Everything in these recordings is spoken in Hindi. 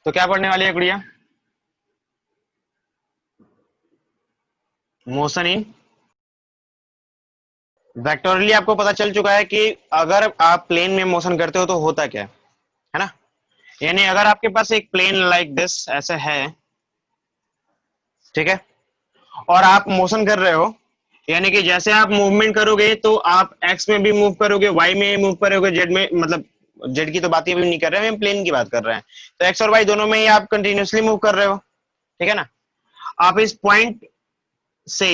तो क्या पढ़ने वाली है गुड़िया? मोशन इन वेक्टोरली आपको पता चल चुका है कि अगर आप प्लेन में मोशन करते हो तो होता क्या है ना। यानी अगर आपके पास एक प्लेन लाइक दिस ऐसे है, ठीक है, और आप मोशन कर रहे हो, यानी कि जैसे आप मूवमेंट करोगे तो आप एक्स में भी मूव करोगे, वाई में मूव करोगे, जेड में, मतलब जेड की तो बात ही अभी नहीं कर रहे हैं, हम प्लेन की बात कर रहे हैं। तो एक्स और वाई दोनों में ही आप कंटिन्यूसली मूव कर रहे हो, ठीक है ना। आप इस पॉइंट से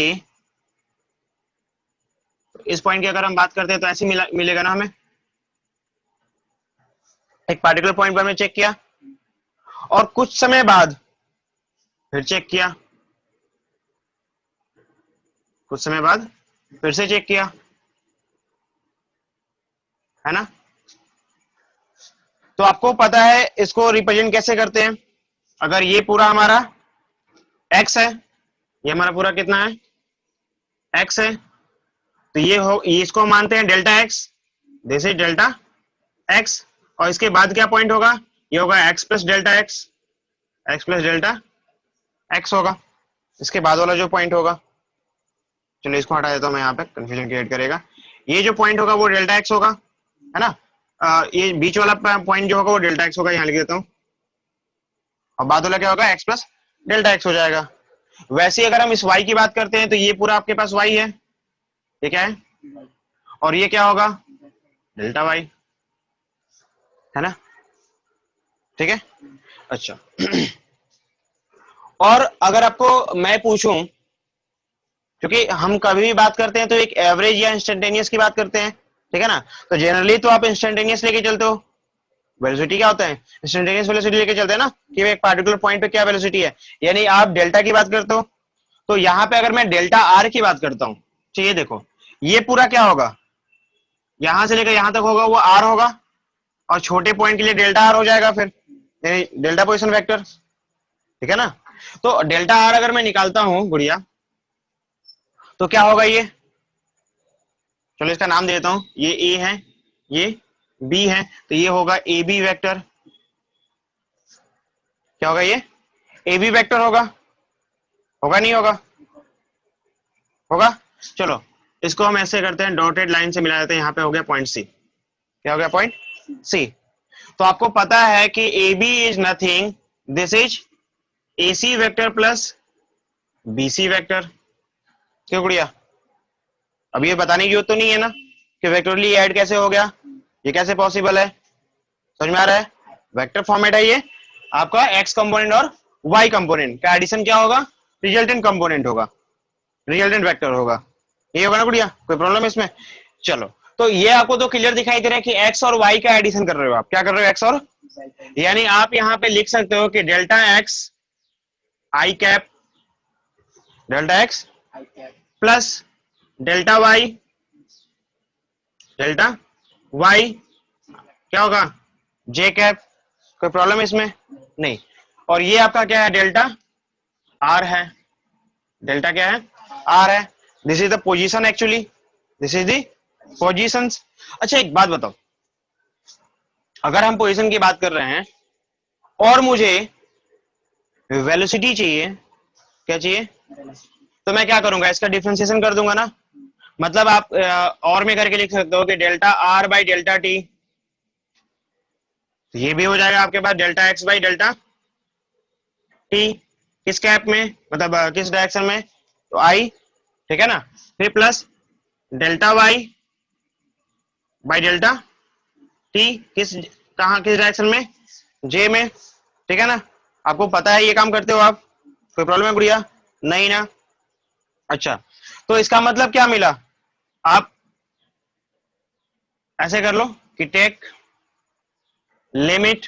इस पॉइंट की अगर हम बात करते हैं तो ऐसे मिलेगा ना हमें। एक पार्टिकुलर पॉइंट पर हमने चेक किया और कुछ समय बाद फिर चेक किया, कुछ समय बाद फिर से चेक किया, है ना। तो आपको पता है इसको रिप्रेजेंट कैसे करते हैं। अगर ये पूरा हमारा एक्स है, ये हमारा पूरा कितना है, एक्स है, तो ये इसको मानते हैं delta x, this is delta x. और इसके बाद क्या पॉइंट होगा, ये होगा x plus delta x, x plus delta x होगा इसके बाद वाला जो पॉइंट होगा। चलो इसको हटा देता हूं मैं, यहाँ पे कंफ्यूजन क्रिएट करेगा। ये जो पॉइंट होगा वो डेल्टा एक्स होगा, है ना। ये बीच वाला पॉइंट जो होगा वो डेल्टा एक्स होगा, यहाँ लिख देता हूँ। और बाद वाला क्या होगा, एक्स प्लस डेल्टा एक्स हो जाएगा। वैसे अगर हम इस y की बात करते हैं तो ये पूरा आपके पास y है, ये क्या है, और ये क्या होगा, डेल्टा y, है ना, ठीक है। अच्छा और अगर आपको मैं पूछूं, क्योंकि हम कभी भी बात करते हैं तो एक एवरेज या इंस्टेंटेनियस की बात करते हैं, ठीक है ना। तो जनरली तो आप इंस्टेंटेनियस लेके चलते हो। वेलोसिटी क्या होता है, इंस्टेंटेनियस वेलोसिटी लेके चलते हैं ना, कि एक पार्टिकुलर पॉइंट पे क्या वेलोसिटी है। यानी आप डेल्टा की बात करते हो, तो यहां पे अगर मैं डेल्टा आर की बात करता हूं, तो ये देखो, ये पूरा क्या होगा, यहां से लेकर यहां तक होगा वो आर होगा, और छोटे पॉइंट के लिए डेल्टा आर हो जाएगा फिर, यानी डेल्टा पोजिशन वेक्टर, ठीक है ना। तो डेल्टा आर अगर मैं निकालता हूं गुड़िया, तो क्या होगा ये, चलो इसका नाम दे देता हूं, ये ए है, ये बी है, तो ये होगा ए बी वैक्टर। क्या होगा, ये ए बी वैक्टर होगा, होगा नहीं होगा, होगा। चलो इसको हम ऐसे करते हैं, डॉटेड लाइन से मिला देते हैं, यहाँ पे हो गया पॉइंट सी। क्या हो गया, पॉइंट सी। तो आपको पता है कि A B is nothing, this is A C vector plus B C vector. क्यों गुड़िया, अब ये बताने की जरूरत तो नहीं है ना कि वेक्टोरली ऐड कैसे हो गया, ये कैसे पॉसिबल है, समझ में आ रहा है। वेक्टर फॉर्मेट है ये आपका, एक्स कंपोनेंट और वाई कंपोनेंट का एडिशन क्या होगा, रिजल्टेंट कंपोनेंट होगा, रिजल्टेंट वेक्टर होगा, ये होगा ना गुड़िया, कोई प्रॉब्लम है इसमें। चलो तो ये आपको तो क्लियर दिखाई दे रहा है कि एक्स और वाई का एडिशन कर रहे हो आप, क्या कर रहे हो, एक्स और, यानी आप यहां पे लिख सकते हो कि delta X I cap, delta X plus delta Y, delta Y क्या होगा, जे कैप। कोई प्रॉब्लम है इसमें, नहीं। और ये आपका क्या है, डेल्टा आर है, डेल्टा क्या है, आर है। This is the position, actually this is the positions. अच्छा एक बात बताओ, अगर हम पोजीशन की बात कर रहे हैं और मुझे वेलोसिटी चाहिए, क्या चाहिए, तो मैं क्या करूंगा, इसका डिफरेंशिएशन कर दूंगा ना। मतलब आप और में करके लिख सकते हो कि delta R by delta T, तो ये भी हो जाएगा आपके पास delta X by delta T, किस कैप में, मतलब किस डायरेक्शन में, तो आई, ठीक है ना। फिर plus delta Y by delta T, किस, कहां, किस डायरेक्शन में, जे में, ठीक है ना। आपको पता है ये काम करते हो आप, कोई प्रॉब्लम है गुड़िया, नहीं ना। अच्छा तो इसका मतलब क्या मिला, आप ऐसे कर लो कि टेक लिमिट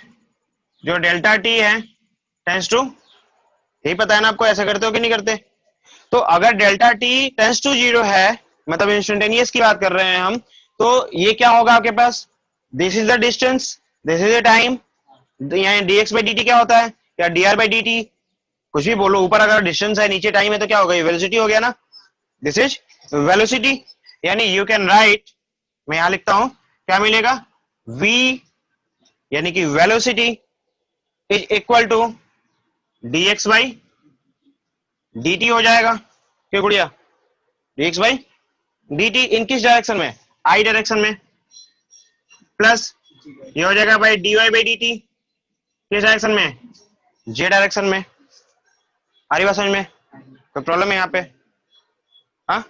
जो डेल्टा टी है टेंस टू, यही पता है ना आपको, ऐसे करते हो कि नहीं करते। तो अगर delta T tends to zero है, मतलब इंस्टेंटेनियस की बात कर रहे हैं हम, तो ये क्या होगा आपके पास, this is the distance, this is the time, यहाँ dx बाई dt क्या होता है, या dr बाई dt, कुछ भी बोलो, ऊपर अगर डिस्टेंस है नीचे टाइम है तो क्या होगा, ये वेलोसिटी हो गया ना, दिस इज वेलोसिटी। यानी यू कैन राइट, मैं यहां लिखता हूं क्या मिलेगा, v, यानी कि velocity is equal to dx by dt हो जाएगा, क्यों गुड़िया, dx बाई dt इन किस डायरेक्शन में, i डायरेक्शन में, प्लस ये हो जाएगा भाई dy बाई dt किस डायरेक्शन में, j डायरेक्शन में। आ रही बात समझ में, कोई प्रॉब्लम है यहाँ पे? हाँ,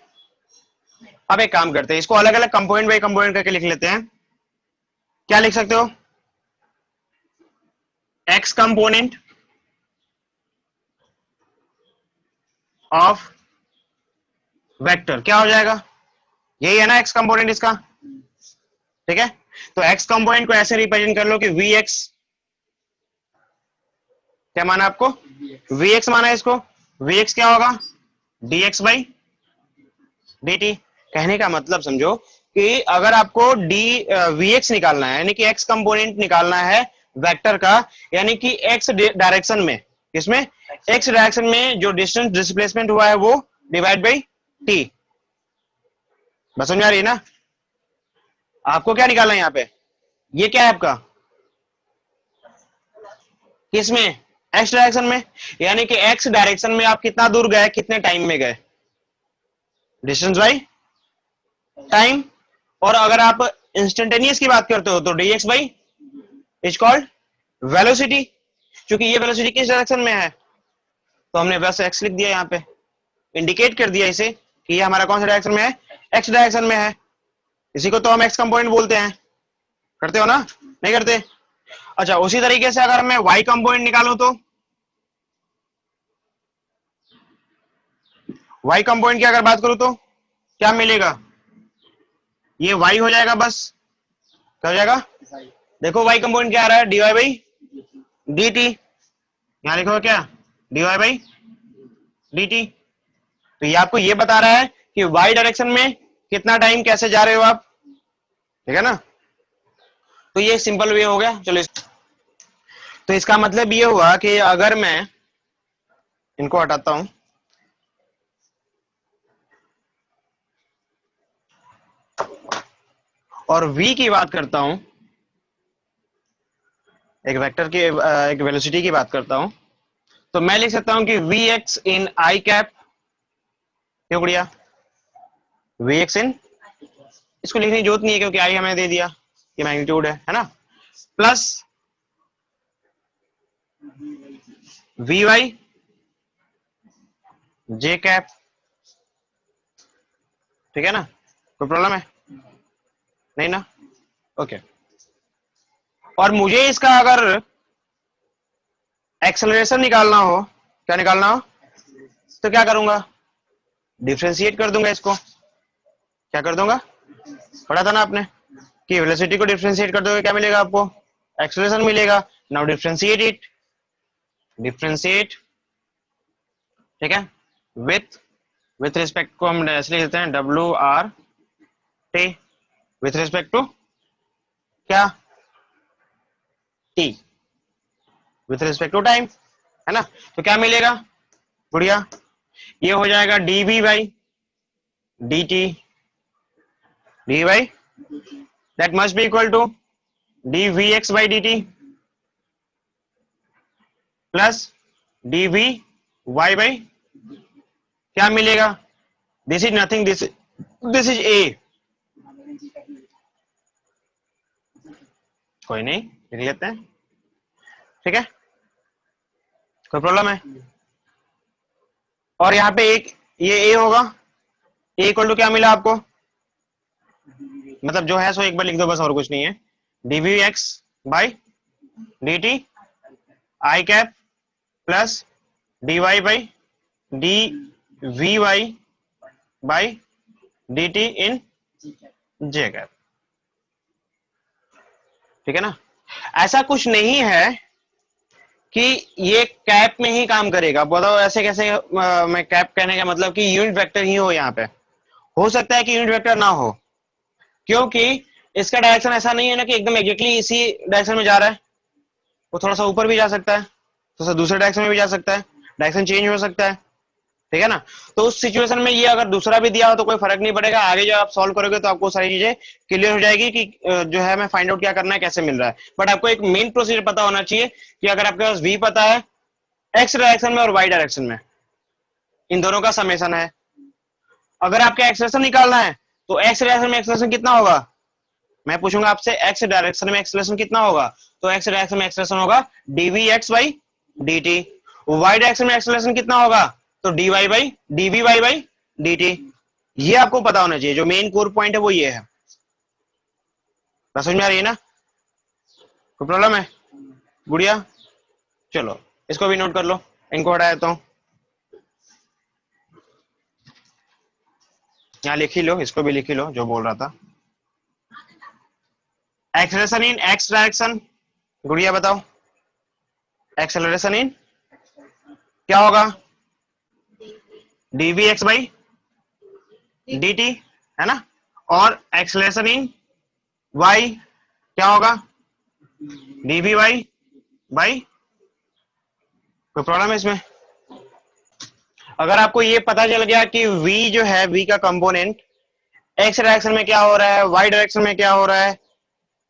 अब एक काम करते हैं, इसको अलग अलग कंपोनेंट बाई कंपोनेंट करके लिख लेते हैं। क्या लिख सकते हो, x कंपोनेंट ऑफ वेक्टर, क्या हो जाएगा, यही है ना x कंपोनेंट इसका, ठीक है। तो x कंपोनेंट को ऐसे रिप्रेजेंट कर लो कि vx, क्या माना आपको, vx माना है इसको, vx क्या होगा, dx बाई dt। कहने का मतलब समझो कि अगर आपको vx निकालना है, यानी कि x कंपोनेंट निकालना है वेक्टर का, यानी कि x डायरेक्शन में, इसमें x डायरेक्शन में जो डिस्टेंस डिस्प्लेसमेंट हुआ है वो डिवाइड बाई t। बस समझ आ रही है ना? आपको क्या निकालना है यहाँ पे, ये क्या है आपका, किसमें, x डायरेक्शन में, यानी कि x डायरेक्शन में आप कितना दूर गए, कितने टाइम में गए, डिस्टेंस बाई टाइम। और अगर आप इंस्टेंटेनियस की बात करते हो तो dx by is called velocity, क्योंकि ये वेलोसिटी किस डायरेक्शन में है, तो हमने बस x लिख दिया यहाँ पे, इंडिकेट कर दिया इसे कि ये हमारा कौन सा डायरेक्शन में है, x डायरेक्शन में है। इसी को तो हम x कंपोनेंट बोलते हैं, करते हो ना, नहीं करते? अच्छा, उसी तरीके से अगर मैं y कंपोनेंट निकालूं तो y कंपोनेंट की अगर बात करूं तो क्या मिलेगा, ये y हो जाएगा, बस क्या हो जाएगा, देखो y कंपोनेंट क्या आ रहा है, dy बाई dt, यहां लिखो क्या, dy बाई dt। तो ये आपको ये बता रहा है कि y डायरेक्शन में कितना टाइम कैसे जा रहे हो आप, ठीक है ना। तो ये सिंपल वे हो गया। चलो, तो इसका मतलब ये हुआ कि अगर मैं इनको हटाता हूं, और v की बात करता हूं, एक वेक्टर की एक वेलोसिटी की बात करता हूं, तो मैं लिख सकता हूं कि vx इन i कैप, क्यों बढ़िया, vx इन, इसको लिखने की जरूरत नहीं है क्योंकि i हमें दे दिया, ये मैग्नीट्यूड है ना, प्लस vy j कैप, ठीक है ना, कोई प्रॉब्लम है नहीं ना, ओके। और मुझे इसका अगर एक्सेलरेशन निकालना हो, क्या निकालना हो, तो क्या करूंगा, डिफरेंशिएट कर दूंगा इसको, क्या कर दूंगा, पढ़ा था ना आपने कि वेलोसिटी को डिफरेंशिएट कर दोगे क्या मिलेगा आपको, एक्सेलरेशन मिलेगा। नाउ डिफरेंशिएट इट, डिफरेंशिएट, ठीक है, विथ रिस्पेक्ट को हम ऐसे लिख देते हैं W R T, with respect to क्या, T, with respect to time, है ना। तो क्या मिलेगा बढ़िया, ये हो जाएगा dv by dt, D by that must be equal to dvx by dt plus dvy by, क्या मिलेगा, this is nothing, this is a, कोई नहीं लिख लेते हैं, ठीक है, कोई प्रॉब्लम है। और यहाँ पे एक ये a होगा, a इक्वल टू क्या मिला आपको, मतलब जो है सो एक बार लिख दो बस, और कुछ नहीं है, dvx by dt i cap plus dy by dvy by dt in j cap, ठीक है ना। ऐसा कुछ नहीं है कि ये कैप में ही काम करेगा, बताओ ऐसे कैसे, मैं कैप कहने का मतलब कि यूनिट वेक्टर ही हो, यहाँ पे हो सकता है कि यूनिट वेक्टर ना हो, क्योंकि इसका डायरेक्शन ऐसा नहीं है ना कि एकदम एग्जैक्टली इसी डायरेक्शन में जा रहा है, वो थोड़ा सा ऊपर भी जा सकता है, थोड़ा सा दूसरे डायरेक्शन में भी जा सकता है, डायरेक्शन चेंज हो सकता है, ठीक है ना। तो उस सिचुएशन में ये अगर दूसरा भी दिया हो तो कोई फर्क नहीं पड़ेगा, आगे जब आप सॉल्व करोगे तो आपको सारी चीजें क्लियर हो जाएगी कि जो है हमें फाइंड आउट क्या करना है, कैसे मिल रहा है। बट आपको एक मेन प्रोसीजर पता होना चाहिए कि अगर आपके पास v पता है x डायरेक्शन में और y डायरेक्शन में, इन दोनों का समेशन है, अगर आपका एक्सप्रेशन निकालना है तो x डायरेक्शन में एक्सप्रेशन कितना होगा, मैं पूछूंगा आपसे x डायरेक्शन में एक्सप्रेशन कितना होगा, तो x डायरेक्शन में एक्सप्रेशन होगा dvx by dt, y direction में एक्सप्रेशन कितना होगा, तो dy by dvy by dt। ये आपको पता होना चाहिए, जो मेन कोर पॉइंट है वो ये है। बात समझ में आ रही है ना, कोई प्रॉब्लम है गुड़िया? चलो इसको भी नोट कर लो, इनको हटा देता हूं, यहाँ लिख ही लो, इसको भी लिख ही लो जो बोल रहा था। एक्सेलरेशन इन एक्स डायरेक्शन, गुड़िया बताओ, एक्सेलरेशन इन क्या होगा, dvx by dt है ना, और एक्सेलरेशन इन y क्या होगा, dvy by, कोई प्रॉब्लम है इसमें? अगर आपको ये पता चल गया कि v जो है, v का कंपोनेंट x डायरेक्शन में क्या हो रहा है, y डायरेक्शन में क्या हो रहा है,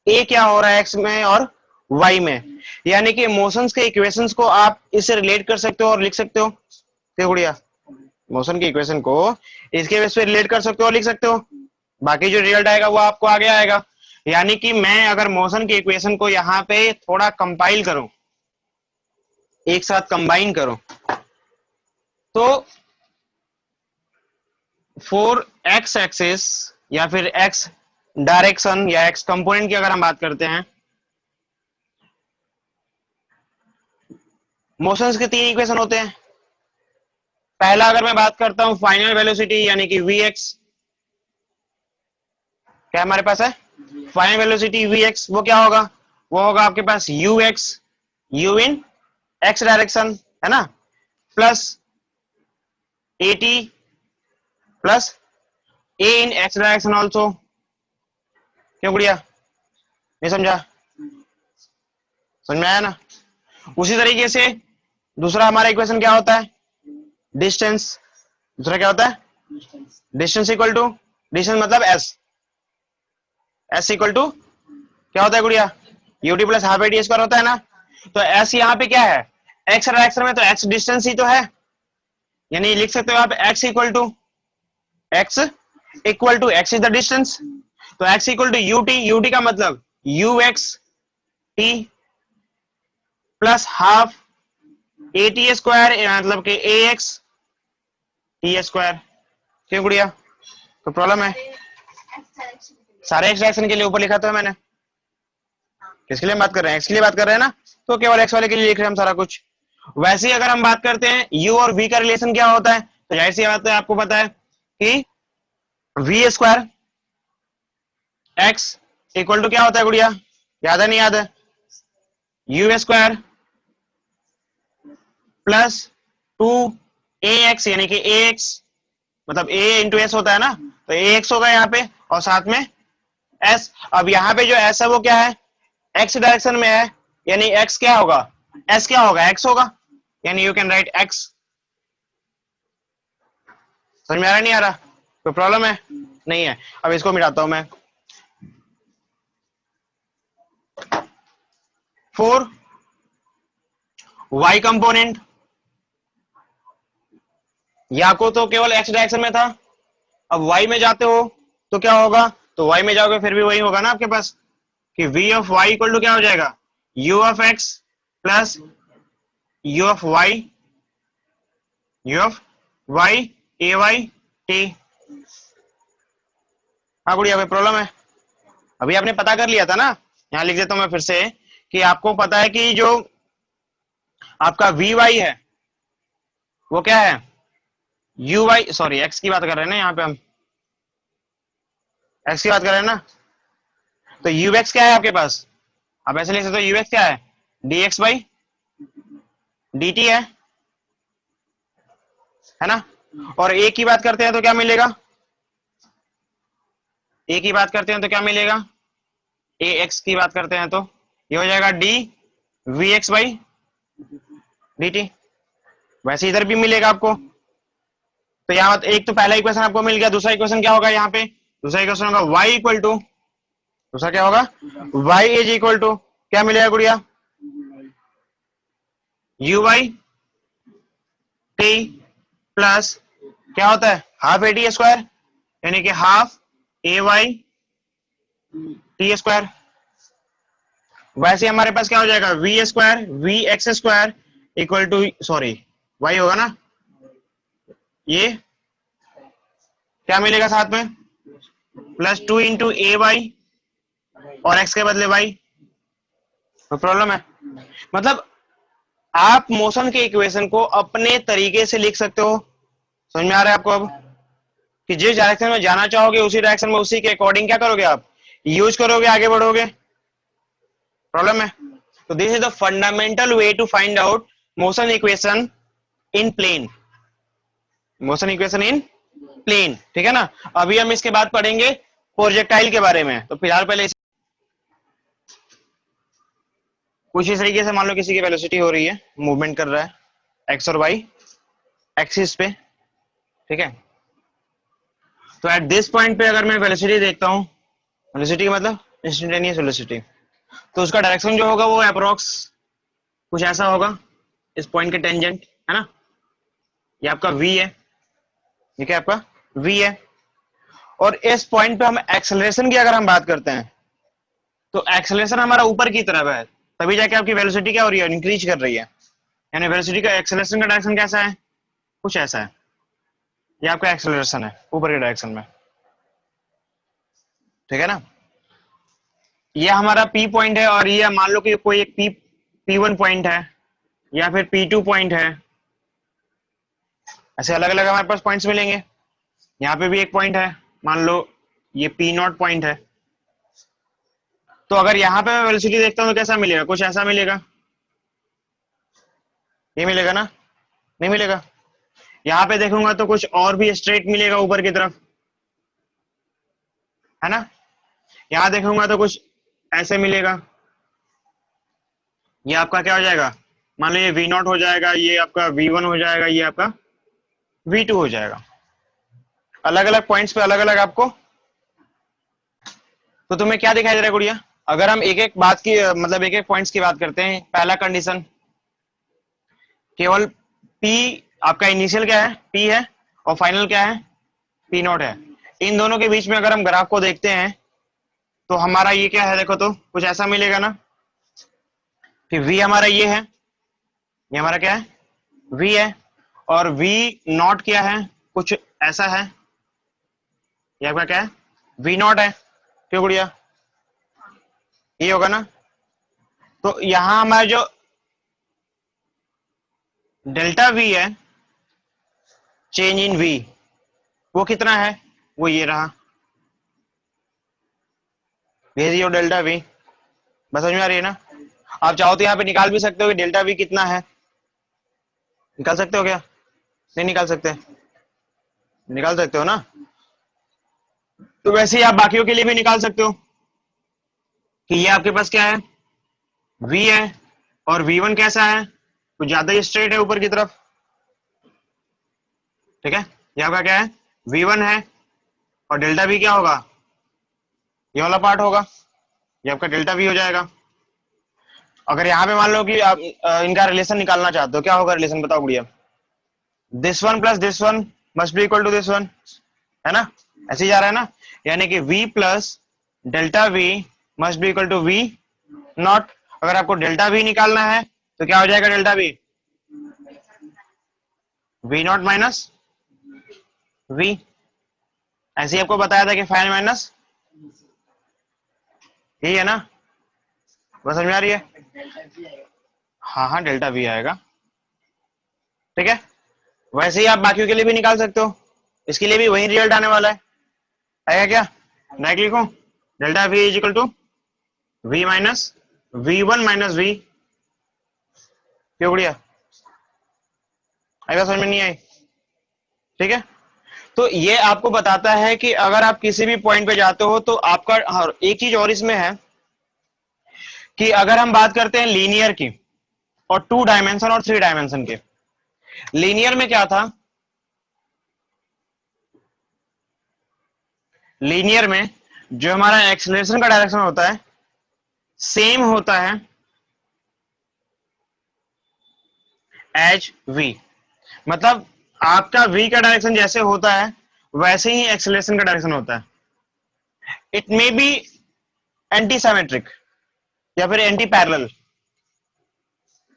a क्या हो रहा है x में और y में, यानी कि मोशंस के इक्वेशंस को आप इससे रिलेट कर सकते हो और लिख सकते हो। क्या गुड़िया, मोशन के इक्वेशन को इसके बेस पे रिलेट कर सकते हो और लिख सकते हो, बाकी जो रिजल्ट आएगा वो आपको आगे आएगा। यानी कि मैं अगर मोशन के इक्वेशन को यहाँ पे थोड़ा कंपाइल करूं, एक साथ कंबाइन करूं, तो फॉर एक्स एक्सिस या फिर एक्स डायरेक्शन या एक्स कंपोनेंट की अगर हम बात करते हैं, मोशंस के तीन इक्वेशन होते हैं। पहला अगर मैं बात करता हूं फाइनल वेलोसिटी यानी कि vx, क्या हमारे पास है फाइनल वेलोसिटी vx, वो क्या होगा, वो होगा आपके पास ux, u इन x डायरेक्शन है ना, plus at plus a in x direction also. क्यों गुड़िया, नहीं समझा? समझ में आया ना। उसी तरीके से दूसरा हमारा इक्वेशन क्या होता है, डिस्टेंस, दूसरा क्या होता है, डिस्टेंस इक्वल टू, डिस्टेंस मतलब s इक्वल टू क्या होता है गुड़िया, ut plus half ad square होता है ना। तो s यहाँ पे क्या है, x डायरेक्शन में तो x डिस्टेंस ही तो है, यानी लिख सकते हो आप x equal to x is the distance, तो x इक्वल टू ut का मतलब ux t plus half at square मतलब कि ax t स्क्वायर। क्यों गुड़िया, तो प्रॉब्लम है? सारे एक्स डायरेक्शन के लिए ऊपर लिखा तो मैंने, किसके लिए बात कर रहे हैं, एक्स के लिए बात कर रहे हैं ना, तो केवल एक्स वाले के लिए लिख रहे हैं हम सारा कुछ। वैसे ही अगर हम बात करते हैं u और v का रिलेशन क्या होता है, तो जाहिर सी बात है आपको पता है कि v square x equal to क्या होता है गुड़िया, याद है नहीं याद है, u स्क्वायर प्लस 2ax यानी कि ax मतलब a इंटू एस होता है ना, तो ax होगा यहाँ पे और साथ में s। अब यहाँ पे जो s है वो क्या है, x डायरेक्शन में है, यानी x क्या होगा, s क्या होगा, x होगा, यानी यू कैन राइट x। समझ में आ रहा नहीं आ रहा, कोई प्रॉब्लम है? नहीं है। अब इसको मिटाता हूं मैं, 4 y कंपोनेंट, या को तो केवल x डायरेक्शन में था, अब y में जाते हो तो क्या होगा, तो y में जाओगे फिर भी वही होगा ना आपके पास कि v of y equal to क्या हो जाएगा, u of x plus u of y a y t। हाँ गुड़िया, कोई प्रॉब्लम है? अभी आपने पता कर लिया था ना, यहां लिख देता हूं मैं फिर से कि आपको पता है कि जो आपका vy है वो क्या है, uy, सॉरी x की बात कर रहे हैं ना, यहाँ पे हम x की बात कर रहे हैं ना, तो ux क्या है आपके पास, आप ऐसे लिख सकते हो ux क्या है, dx बाई dt है ना। और a की बात करते हैं तो क्या मिलेगा, a की बात करते हैं तो क्या मिलेगा, ax की बात करते हैं तो ये हो जाएगा d vx बाई dt। वैसे इधर भी मिलेगा आपको तो यहाँ एक तो पहला इक्वेशन आपको मिल गया, दूसरा इक्वेशन क्या होगा यहाँ पे, दूसरा इक्वेशन होगा y इक्वल टू, दूसरा क्या होगा y इज इक्वल टू क्या मिलेगा गुड़िया, यू वाई टी प्लस क्या होता है हाफ ए टी स्क्वायर, यानी कि half A Y T square. वैसे हमारे पास क्या हो जाएगा V square V X square equal to sorry Y होगा ना, ये क्या मिलेगा साथ में प्लस 2 इंटू ए वाई और एक्स के बदले वाई। कोई प्रॉब्लम है? मतलब आप मोशन के इक्वेशन को अपने तरीके से लिख सकते हो। समझ में आ रहा है आपको अब कि जिस डायरेक्शन में जाना चाहोगे उसी डायरेक्शन में उसी के अकॉर्डिंग क्या करोगे आप यूज करोगे, आगे बढ़ोगे। प्रॉब्लम है? तो this is the fundamental way to find out motion equation in plane, motion equation in plane. ठीक है ना। अभी हम इसके बाद पढ़ेंगे प्रोजेक्टाइल के बारे में। तो फिलहाल पहले कुछ इस तरीके से मान लो किसी की वेलोसिटी हो रही है, मूवमेंट कर रहा है एक्स और वाई एक्सिस पे, ठीक है। तो एट दिस पॉइंट पे अगर मैं वेलोसिटी देखता हूं, वेलोसिटी का मतलब इंस्टेंटेनियस वेलोसिटी, तो उसका डायरेक्शन जो होगा वो अप्रोक्स कुछ ऐसा होगा इस पॉइंट के टेंजेंट, है ना। ये आपका v है, ये क्या आपका v है। और इस पॉइंट पे हम एक्सेलरेशन की अगर हम बात करते हैं तो एक्सेलरेशन हमारा ऊपर की तरफ है, तभी जाके आपकी वेलोसिटी क्या हो रही है इंक्रीज कर रही है। यानी वेलोसिटी का एक्सेलरेशन का डायरेक्शन कैसा है, कुछ ऐसा है। ये आपका एक्सेलरेशन है ऊपर के डायरेक्शन में, ठीक है ना। ये हमारा P पॉइंट है और ये मान लो कि कोई एक P1 पॉइंट है या फिर P2 पॉइंट है, ऐसे अलग अलग हमारे पास पॉइंट्स मिलेंगे। यहाँ पे भी एक पॉइंट है, मान लो ये P0 पॉइंट है। तो अगर यहाँ पे मैं वेलोसिटी देखता हूँ तो कैसा मिलेगा, कुछ ऐसा मिलेगा, ये मिलेगा ना, नहीं मिलेगा। यहाँ पे देखूंगा तो कुछ और भी स्ट्रेट मिलेगा ऊपर की तरफ, है ना। यहाँ देखूंगा तो कुछ ऐसे मिलेगा। ये आपका क्या हो जाएगा, मान लो ये V0 हो जाएगा, ये आपका V1 हो जाएगा, ये आपका V2 हो जाएगा। अलग अलग पॉइंट्स पे अलग अलग आपको। तो तुम्हें क्या दिखाई दे रहा है गुड़िया, अगर हम एक एक बात की मतलब एक एक पॉइंट्स की बात करते हैं। पहला कंडीशन केवल P आपका इनिशियल क्या है P है और फाइनल क्या है P0 है। इन दोनों के बीच में अगर हम ग्राफ को देखते हैं तो हमारा ये क्या है, देखो तो कुछ ऐसा मिलेगा ना। फिर V हमारा ये है, ये हमारा क्या है V है, और V0 क्या है, कुछ ऐसा है, ये आपका क्या है V0 है। क्यों गुड़िया, ये होगा ना। तो यहां हमारा जो डेल्टा V है, चेंज इन V, वो कितना है, वो ये रहा, ये डेल्टा V। बस समझ में आ रही है ना। आप चाहो तो यहाँ पे निकाल भी सकते हो कि डेल्टा V कितना है, निकाल सकते हो क्या, नहीं निकाल सकते, निकाल सकते हो ना। तो वैसे ही आप बाकियों के लिए भी निकाल सकते हो कि ये आपके पास क्या है V है और V1 कैसा है, कुछ ज्यादा ही स्ट्रेट है ऊपर की तरफ, ठीक है। ये आपका क्या है V1 है और डेल्टा V क्या होगा, ये वाला पार्ट होगा, ये आपका डेल्टा V हो जाएगा। अगर यहाँ पे मान लो कि आप इनका रिलेशन निकालना चाहते हो, क्या होगा रिलेशन बताओ गुड़िया, this one plus this one must be equal to this one, है ना, ऐसे ही जा रहा है ना। यानी कि V plus delta V must be equal to V0। अगर आपको डेल्टा V निकालना है तो क्या हो जाएगा delta V, V0 minus V। ऐसे ही आपको बताया था कि फाइनल माइनस, यही है ना, बस समझ में आ रही है। हाँ हाँ डेल्टा V आएगा, ठीक है। वैसे ही आप बाकियों के लिए भी निकाल सकते हो, इसके लिए भी वही रिजल्ट आने वाला है, आएगा क्या, डायरेक्ट लिखो delta V is equal to V minus V1 minus V। क्यों बढ़िया, आएगा, समझ में नहीं आई, ठीक है। तो ये आपको बताता है कि अगर आप किसी भी पॉइंट पे जाते हो तो आपका एक चीज और इसमें है कि अगर हम बात करते हैं लीनियर की और 2 डायमेंशन और 3 डायमेंशन के, लीनियर में क्या था लीनियर में जो हमारा एक्सेलरेशन का डायरेक्शन होता है सेम होता है एज v, मतलब आपका v का डायरेक्शन जैसे होता है वैसे ही एक्सेलरेशन का डायरेक्शन होता है। It may be anti symmetric या फिर anti parallel.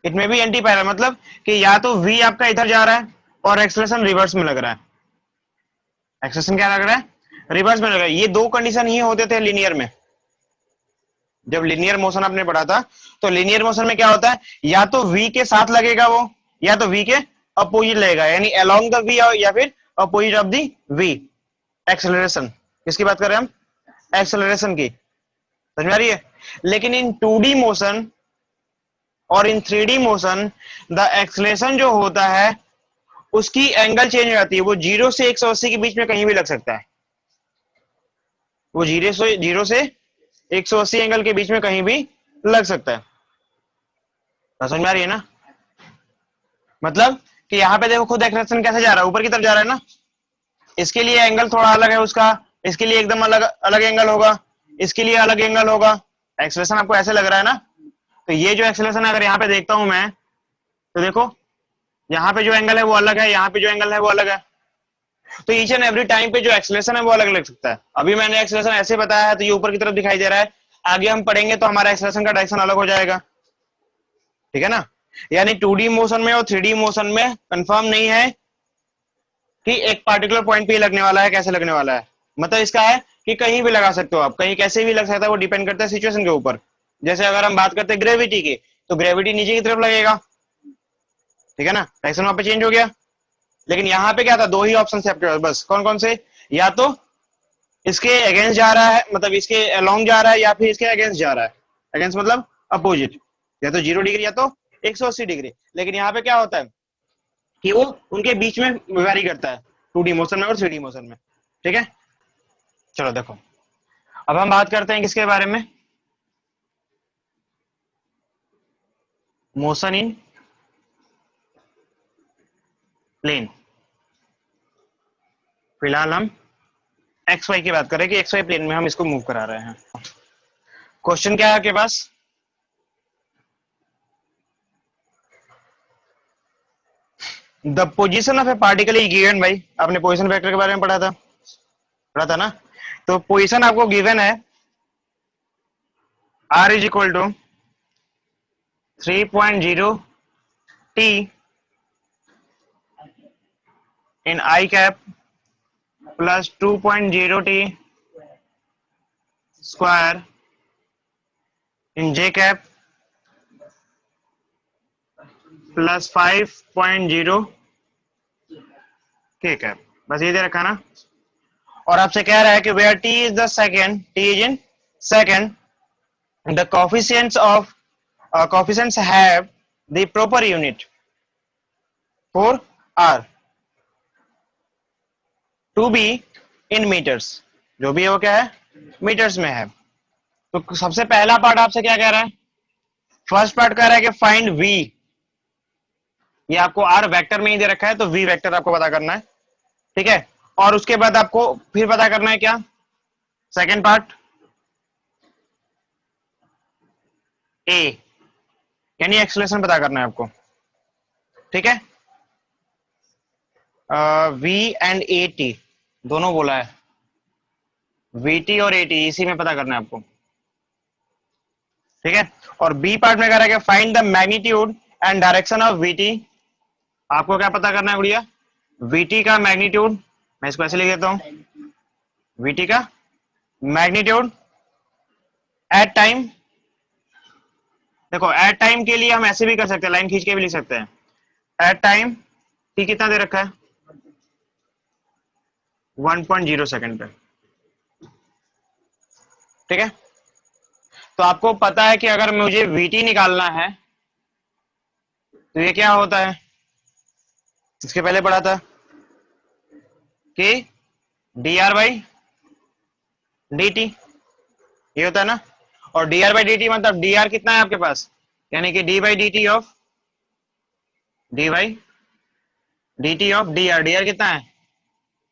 It may be anti parallel मतलब कि या तो v आपका इधर जा रहा है और एक्सेलरेशन रिवर्स में लग रहा है। एक्सेलरेशन क्या लग रहा है? रिवर्स में लग रहा है। ये दो कंडीशन ही होते थे लीनियर में। जब लीनियर मोशन आपने पढ़ा था तो लीनियर मोशन में क्या होता है, या तो v के साथ लगेगा वो, या तो v के अपोजिट लगेगा, यानी अलोंग द v या फिर opposite of the v। Acceleration किसकी बात कर रहे हैं हम? एक्सेलरेशन की। समझ में आ रही है? लेकिन इन 2D मोशन और इन 3D मोशन द एक्सेलरेशन जो होता है उसकी एंगल चेंज हो जाती है। वो 0 से 180 के बीच में कहीं भी लग सकता है। वो 0 से 180 एंगल के बीच में कहीं भी लग सकता है। समझ में आ रही है ना? मतलब कि यहाँ पे देखो खुद एक्सेलरेशन कैसे जा रहा है, ऊपर की तरफ जा रहा है ना। इसके लिए एंगल थोड़ा अलग है उसका, इसके लिए एकदम अलग अलग एंगल होगा, इसके लिए अलग एंगल होगा। एक्सेलरेशन आपको ऐसे लग रहा है ना। तो ये जो एक्सेलरेशन अगर यहाँ पे देखता हूं मैं, तो देखो यहाँ पे जो एंगल है वो अलग है, यहाँ पे जो एंगल है वो अलग है। तो ईच एंड एवरी टाइम पे जो एक्सेलरेशन है वो अलग लग सकता है। अभी मैंने एक्सेलरेशन ऐसे बताया है तो ये ऊपर की तरफ दिखाई दे रहा है, आगे हम पढ़ेंगे तो हमारा एक्सेलरेशन का डायरेक्शन अलग हो जाएगा। ठीक है ना? यानी 2D मोशन में और 3D मोशन में कंफर्म नहीं है कि एक पार्टिकुलर पॉइंट पे लगने वाला है, कैसे लगने वाला है। मतलब इसका है कि कहीं भी लगा सकते हो आप, कहीं कैसे भी लग सकता है, वो डिपेंड करता है सिचुएशन के ऊपर। जैसे अगर हम बात करते हैं ग्रेविटी की, तो ग्रेविटी नीचे की तरफ लगेगा। ठीक है ना? डायरेक्शन वहां पे चेंज हो गया। लेकिन यहाँ पे क्या था, दो ही ऑप्शन थे आपके पास बस। कौन कौन से? या तो इसके अगेंस्ट जा रहा है, मतलब इसके अलोंग जा रहा है, या फिर इसके अगेंस्ट जा रहा है। अगेंस्ट मतलब अपोजिट, या तो 0 डिग्री या तो 180 डिग्री। लेकिन यहाँ पे क्या होता है कि वो उनके बीच में वेरी करता है 2D मोशन में और 3D मोशन में। ठीक है, चलो देखो अब हम बात करते हैं किसके बारे में, मोशन इन प्लेन। फिलहाल हम एक्स वाई की बात करें कि एक्स वाई प्लेन में हम इसको मूव करा रहे हैं। क्वेश्चन क्या है आपके पास? The position of a particle is given. भाई आपने पोजीशन वेक्टर के बारे में पढ़ा था ना। तो पोजीशन आपको गिवन है, r is equal to 3.0 t in i cap plus 2.0 t square in j cap plus 5.0 k cap. बस ये दे रखा ना। और आपसे कह रहा है कि where t is the second, t is in second, the coefficients have the proper unit for r to be in meters। जो भी है वो क्या है, मीटर्स में है। तो सबसे पहला पार्ट आपसे क्या कह रहा है, फर्स्ट पार्ट कह रहा है कि फाइंड v। ये आपको r वेक्टर में ही दे रखा है तो v वेक्टर आपको पता करना है। ठीक है, और उसके बाद आपको फिर पता करना है क्या, सेकेंड पार्ट a, यानी एक्सेलरेशन पता करना है आपको। ठीक है, v एंड ए टी दोनों बोला है, vt और at इसी में पता करना है आपको। ठीक है, और बी पार्ट में कह रहा है कि find the magnitude and direction of vt। आपको क्या पता करना है गुड़िया, vt का मैग्नीट्यूड, मैं इसको ऐसे लिख देता हूं, vt का मैग्नीट्यूड एट टाइम। देखो एट टाइम के लिए हम ऐसे भी कर सकते हैं, लाइन खींच के भी लिख सकते हैं। एट टाइम t कितना दे रखा है, 1.0 सेकेंड पे। ठीक है, तो आपको पता है कि अगर मुझे vt निकालना है तो ये क्या होता है, इसके पहले पढ़ा था कि dr बाई dt, ये होता है ना। और dr बाई dt मतलब dr कितना है आपके पास, यानी कि d by dt of d by dt of dr। dr कितना है,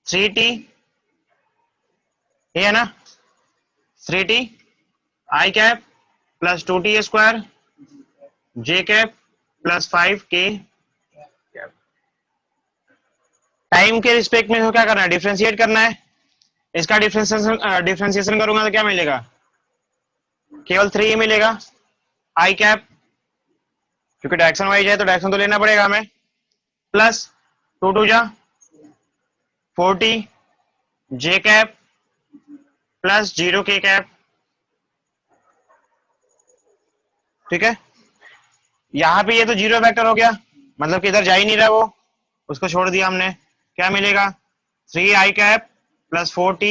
3t ये है ना 3t आई cap plus 2t square J cap plus 5k। Time के रिस्पेक्ट में क्या करना है, डिफरेंशिएट करना है। इसका डिफरेंशिएशन करूंगा तो क्या मिलेगा, केवल 3 मिलेगा आई कैप, क्योंकि डायरेक्शन वाइज है तो डायरेक्शन तो लेना पड़ेगा हमें, प्लस 2 जा 4t J cap plus 0k cap. ठीक है, यहां पे ये तो जीरो वेक्टर हो गया, मतलब कि इधर जा ही नहीं रहा वो, उसको छोड़ दिया हमने। क्या मिलेगा 3 I cap plus 4t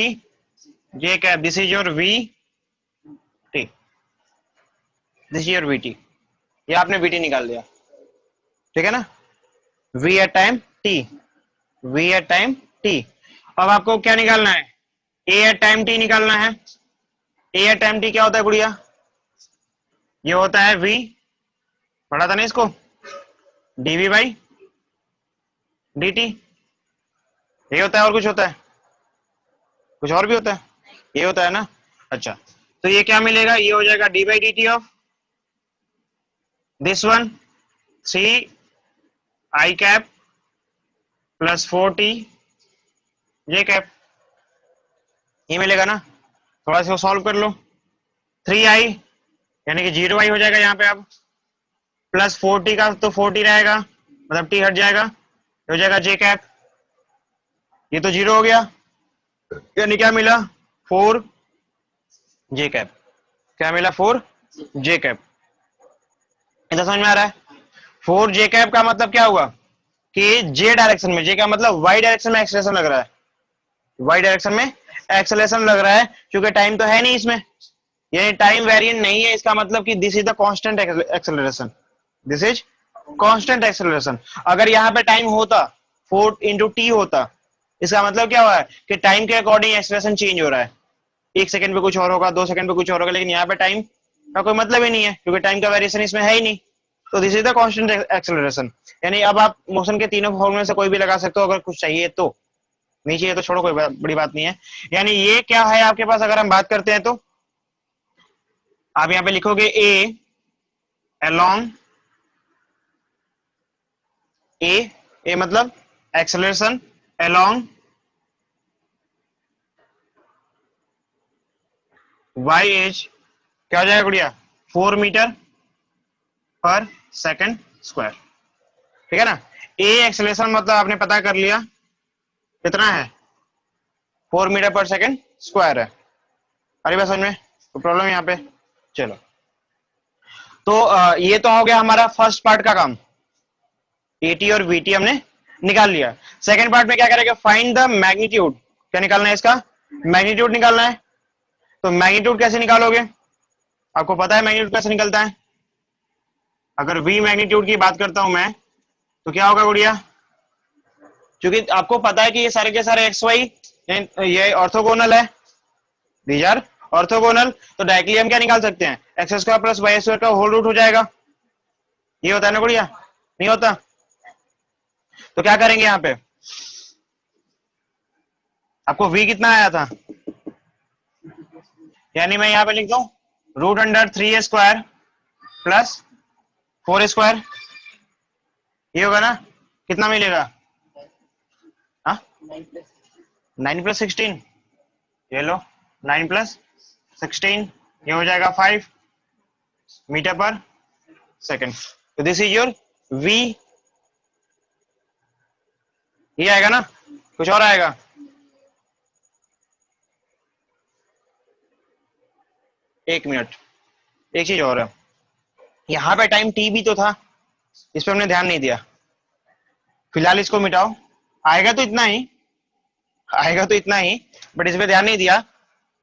J cap, this is your V T, this is your V T, ये आपने वी टी निकाल दिया। ठीक है ना, V at time T, V at time T. अब आपको क्या निकालना है, ए एट टाइम टी निकालना है। ए एट टाइम टी क्या होता है गुड़िया, ये होता है वी, पढ़ा था ना इसको, डीवी बाई डी टी, ये होता है। और कुछ होता है, कुछ और भी होता है, ये होता है ना। अच्छा, तो ये क्या मिलेगा, ये हो जाएगा D by d T of this one 3 I cap plus 4t J cap, ये मिलेगा ना। थोड़ा सा सॉल्व कर लो, 3i यानी कि 0i हो जाएगा यहाँ पे, अब प्लस 4t का तो 4t रहेगा, मतलब t हट जाएगा, हो जाएगा जे कैप, ये तो 0 हो गया, यानी क्या मिला 4 जे कैप। क्या मिला 4 जे कैप, इतना समझ में आ रहा है। 4 जे कैप का मतलब क्या हुआ कि जे डायरेक्शन में, जे का मतलब वाई डायरेक्शन में एक्सेलरेशन लग रहा है, वाई डायरेक्शन में एक्सेलरेशन लग रहा है, क्योंकि टाइम तो है नहीं इसमें, यानी टाइम वेरिएंट नहीं है, इसका मतलब कि this is the constant acceleration, this is constant acceleration. अगर यहाँ पे टाइम होता 4 इंटू टी होता, इसका मतलब क्या हुआ है कि टाइम के अकॉर्डिंग एक्सेलरेशन चेंज हो रहा है, 1 सेकंड पे कुछ और होगा, 2 सेकंड पे कुछ और होगा, लेकिन यहाँ पे टाइम का कोई मतलब ही नहीं है, क्योंकि टाइम का वेरिएशन इसमें है ही नहीं। तो this is the constant acceleration, यानी अब आप मोशन के तीनों फॉर्मूले से कोई भी लगा सकते हो अगर कुछ चाहिए तो, नहीं चाहिए तो छोड़ो, कोई बड़ी बात नहीं है। यानी ये क्या है आपके पास, अगर हम बात करते हैं तो आप यहाँ पे लिखोगे ए along ए मतलब एक्सेलरेशन along y एज, क्या हो जाएगा गुड़िया 4 मीटर पर सेकंड स्क्वायर। ठीक है ना, ए एक्सेलरेशन मतलब आपने पता कर लिया कितना है, 4 मीटर पर सेकंड स्क्वायर है। अरे बात समझ में, तो प्रॉब्लम यहाँ पे। चलो, तो ये तो हो गया हमारा फर्स्ट पार्ट का काम, एटी और वीटी हमने निकाल लिया। सेकंड पार्ट में क्या करेंगे, फाइंड द मैग्नीट्यूड, क्या निकालना है इसका, मैग्नीट्यूड निकालना है। तो मैग्नीट्यूड कैसे निकालोगे, आपको पता है मैग्नीट्यूड कैसे निकलता है। अगर वी मैग्नीट्यूड की बात करता हूं मैं, तो क्या होगा गुड़िया, क्योंकि आपको पता है कि ये सारे के सारे एक्स वाई ये ऑर्थोगोनल है, दीज आर ऑर्थोगोनल, तो डायरेक्टली हम क्या निकाल सकते हैं, X square plus Y square का होल रूट हो जाएगा। ये होता है ना गुड़िया, नहीं होता। तो क्या करेंगे यहाँ पे, आपको v कितना आया था, यानी मैं यहाँ पे लिखता हूं root under 3 square plus 4 square, ये होगा ना, कितना मिलेगा 9 प्लस 16, ये लो 9 प्लस 16, ये हो जाएगा 5 मीटर पर सेकंड। तो दिस इज योर v, ये आएगा ना, कुछ और आएगा, एक मिनट, एक चीज और है, यहां पे टाइम t भी तो था, इस पे हमने ध्यान नहीं दिया, फिलहाल इसको मिटाओ, आएगा तो इतना ही, आएगा तो इतना ही, बट इस पे ध्यान नहीं दिया।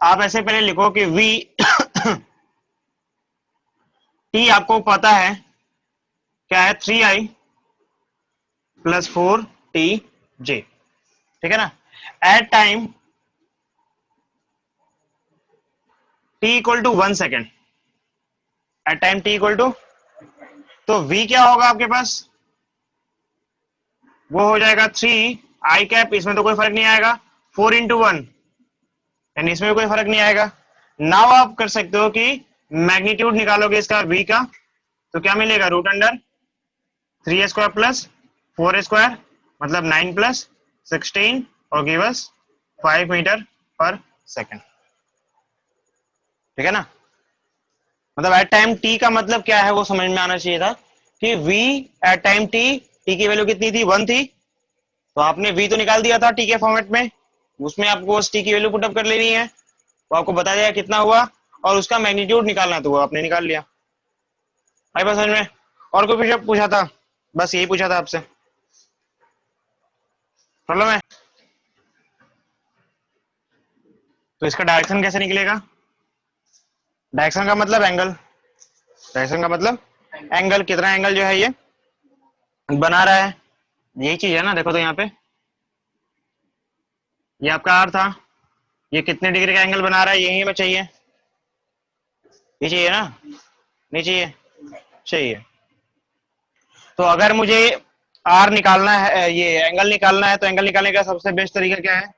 आप ऐसे पहले लिखो कि v t आपको पता है क्या है, 3i प्लस 4t j, ठीक है ना। At time t equal to 1 second, at time t equal to, तो v क्या होगा आपके पास, वो हो जाएगा 3 आई कैप, इसमें तो कोई फर्क नहीं आएगा, 4 इंटू 1 यानी इसमें भी कोई फर्क नहीं आएगा। नाउ आप कर सकते हो कि मैग्नीट्यूड निकालोगे इसका v का, तो क्या मिलेगा, root under 3a² plus 4a² मतलब 9 प्लस 16 और give us 5 metre per second. ठीक है ना, मतलब एट टाइम t का मतलब क्या है वो समझ में आना चाहिए था कि v at time t, t की वैल्यू कितनी थी, 1 थी, तो आपने v तो निकाल दिया था t के फॉर्मेट में, उसमें आपको उस t की वैल्यू पुटअप कर लेनी है, वो आपको बता दिया कितना हुआ और उसका मैग्नीट्यूड निकालना है, तो वो आपने निकाल लिया। आई बात समझ में? और कोई पूछा था? बस यही पूछा था आपसे, प्रॉब्लम है? तो इसका डायरेक्शन कैसे निकलेगा? डायरेक्शन का मतलब एंगल, डायरेक्शन का मतलब एंगल, कितना एंगल जो है ये बना रहा है, यही चीज है ना। देखो तो यहाँ पे ये आपका आर था, ये कितने डिग्री का एंगल बना रहा है, यही हमें चाहिए, ये चाहिए ना, नहीं चाहिए? चाहिए। तो अगर मुझे आर निकालना है, ये एंगल निकालना है, तो एंगल निकालने का सबसे बेस्ट तरीका क्या है?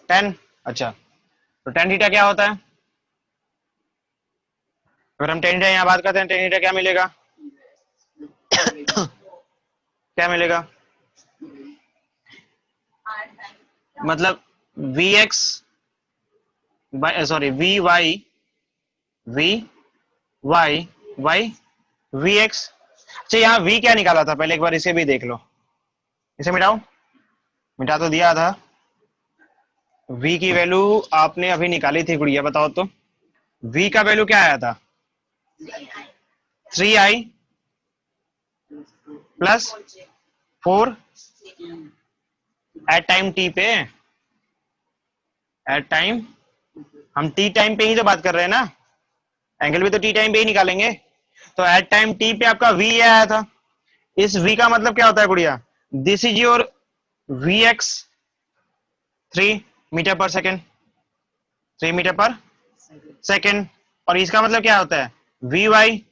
10। अच्छा, तो टेन थीटा क्या होता है? अगर हम टेन थीटा यहाँ बात करते हैं, टेन थीटा क्या मिलेगा? क्या मिलेगा? मतलब V X sorry V Y V X. अच्छा, यहाँ वी क्या निकाला था पहले एक बार इसे भी देख लो, इसे मिटाओ, मिटा तो दिया था। v की वैल्यू आपने अभी निकाली थी गुड़िया, बताओ तो v का वैल्यू क्या आया था? 3i plus 4 at time t पे, एट टाइम, हम t टाइम पे ही तो बात कर रहे हैं ना, एंगल भी तो t टाइम पे ही निकालेंगे। तो एट टाइम t पे आपका v आया था, इस v का मतलब क्या होता है गुड़िया? This is your vx 3 metre per second, 3 metre per second, और इसका मतलब क्या होता है? वी वाई,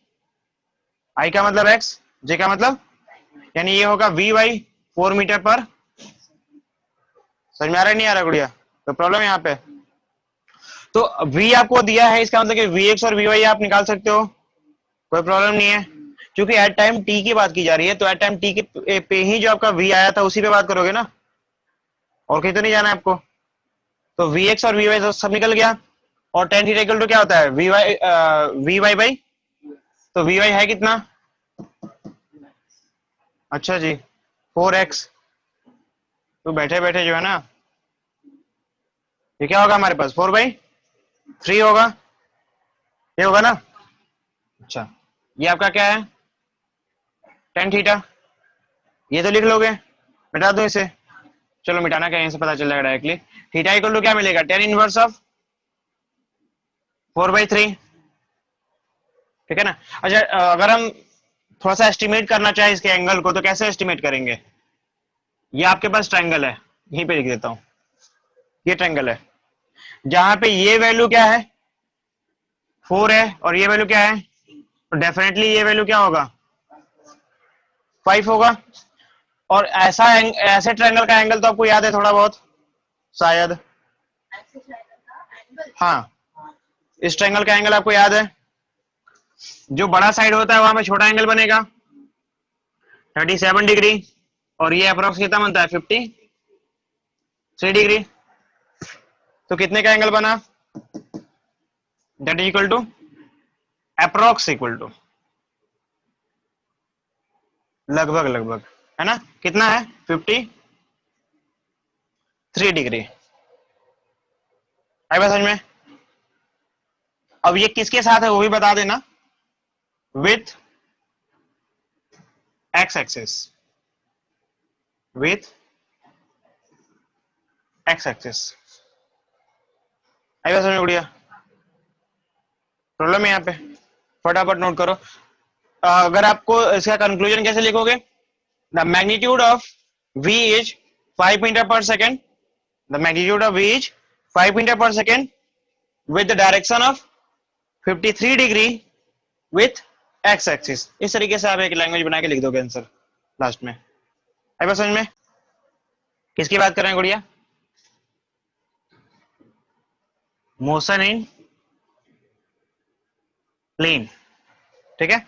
आई का मतलब x, जे का मतलब, यानी ये होगा वी वाई 4 मीटर पर। समझ में आ रहा है नहीं आ रहा गुड़िया? तो प्रॉब्लम यहाँ पे, तो v आपको दिया है, इसका मतलब कि vx और vy आप निकाल सकते हो, कोई प्रॉब्लम नहीं है, क्योंकि एट टाइम t की बात की जा रही है, तो एट टाइम t के पे ही जो आपका v आया था उसी पे बात करोगे ना, और कहीं तो नहीं जाना है आपको। तो vx और vy सब निकल गया, और tan थीटा इक्वल टू क्या होता है? vy बाई, तो vy है कितना? अच्छा जी 4x, तो बैठे बैठे जो है ना, ये क्या होगा हमारे पास? 4/3 होगा, ये होगा ना। अच्छा, ये आपका क्या है? tan थीटा, ये तो लिख लोगे, मिटा दो इसे, चलो मिटाना क्या, यहीं से पता चल जाएगा डायरेक्टली। थीटा इक्वल टू क्या मिलेगा? tan inverse of 4/3। ठीक है ना। अच्छा, अगर हम थोड़ा सा एस्टिमेट करना चाहे इसके एंगल को, तो कैसे एस्टिमेट करेंगे? ये आपके पास ट्रायंगल है, यहीं पे लिख देता हूं, ये ट्रायंगल है, जहां पे ये वैल्यू क्या है? 4 है, और ये वैल्यू क्या है? तो डेफिनेटली ये वैल्यू क्या होगा? 5 होगा। और ऐसे ट्रायंगल का एंगल तो आपको याद है थोड़ा बहुत शायद, हाँ, इस ट्रायंगल का एंगल आपको याद है, जो बड़ा साइड होता है वहां पे छोटा एंगल बनेगा 37 डिग्री, और ये अप्रोक्स कितना बनता है? 53 डिग्री। तो कितने का एंगल बना? That is equal to approx equal to लगभग लगभग, है ना, कितना है? 53 डिग्री। आई बात समझ में? अब ये किसके साथ है वो भी बता देना, with X axis, with X axis. आई बात समझ में गुड़िया? प्रॉब्लम है यहाँ पे, फटाफट नोट करो। अगर आपको इसका कंक्लूजन कैसे लिखोगे? The magnitude of v is 5 metre per second, the magnitude of v is 5 metre per second with the direction of 53 degree with X axis. इस तरीके से आप एक लैंग्वेज बना के लिख दोगे आंसर लास्ट में। आई बात समझ में? किसकी बात कर रहे हैं गुड़िया? मोशन इन प्लेन, ठीक है,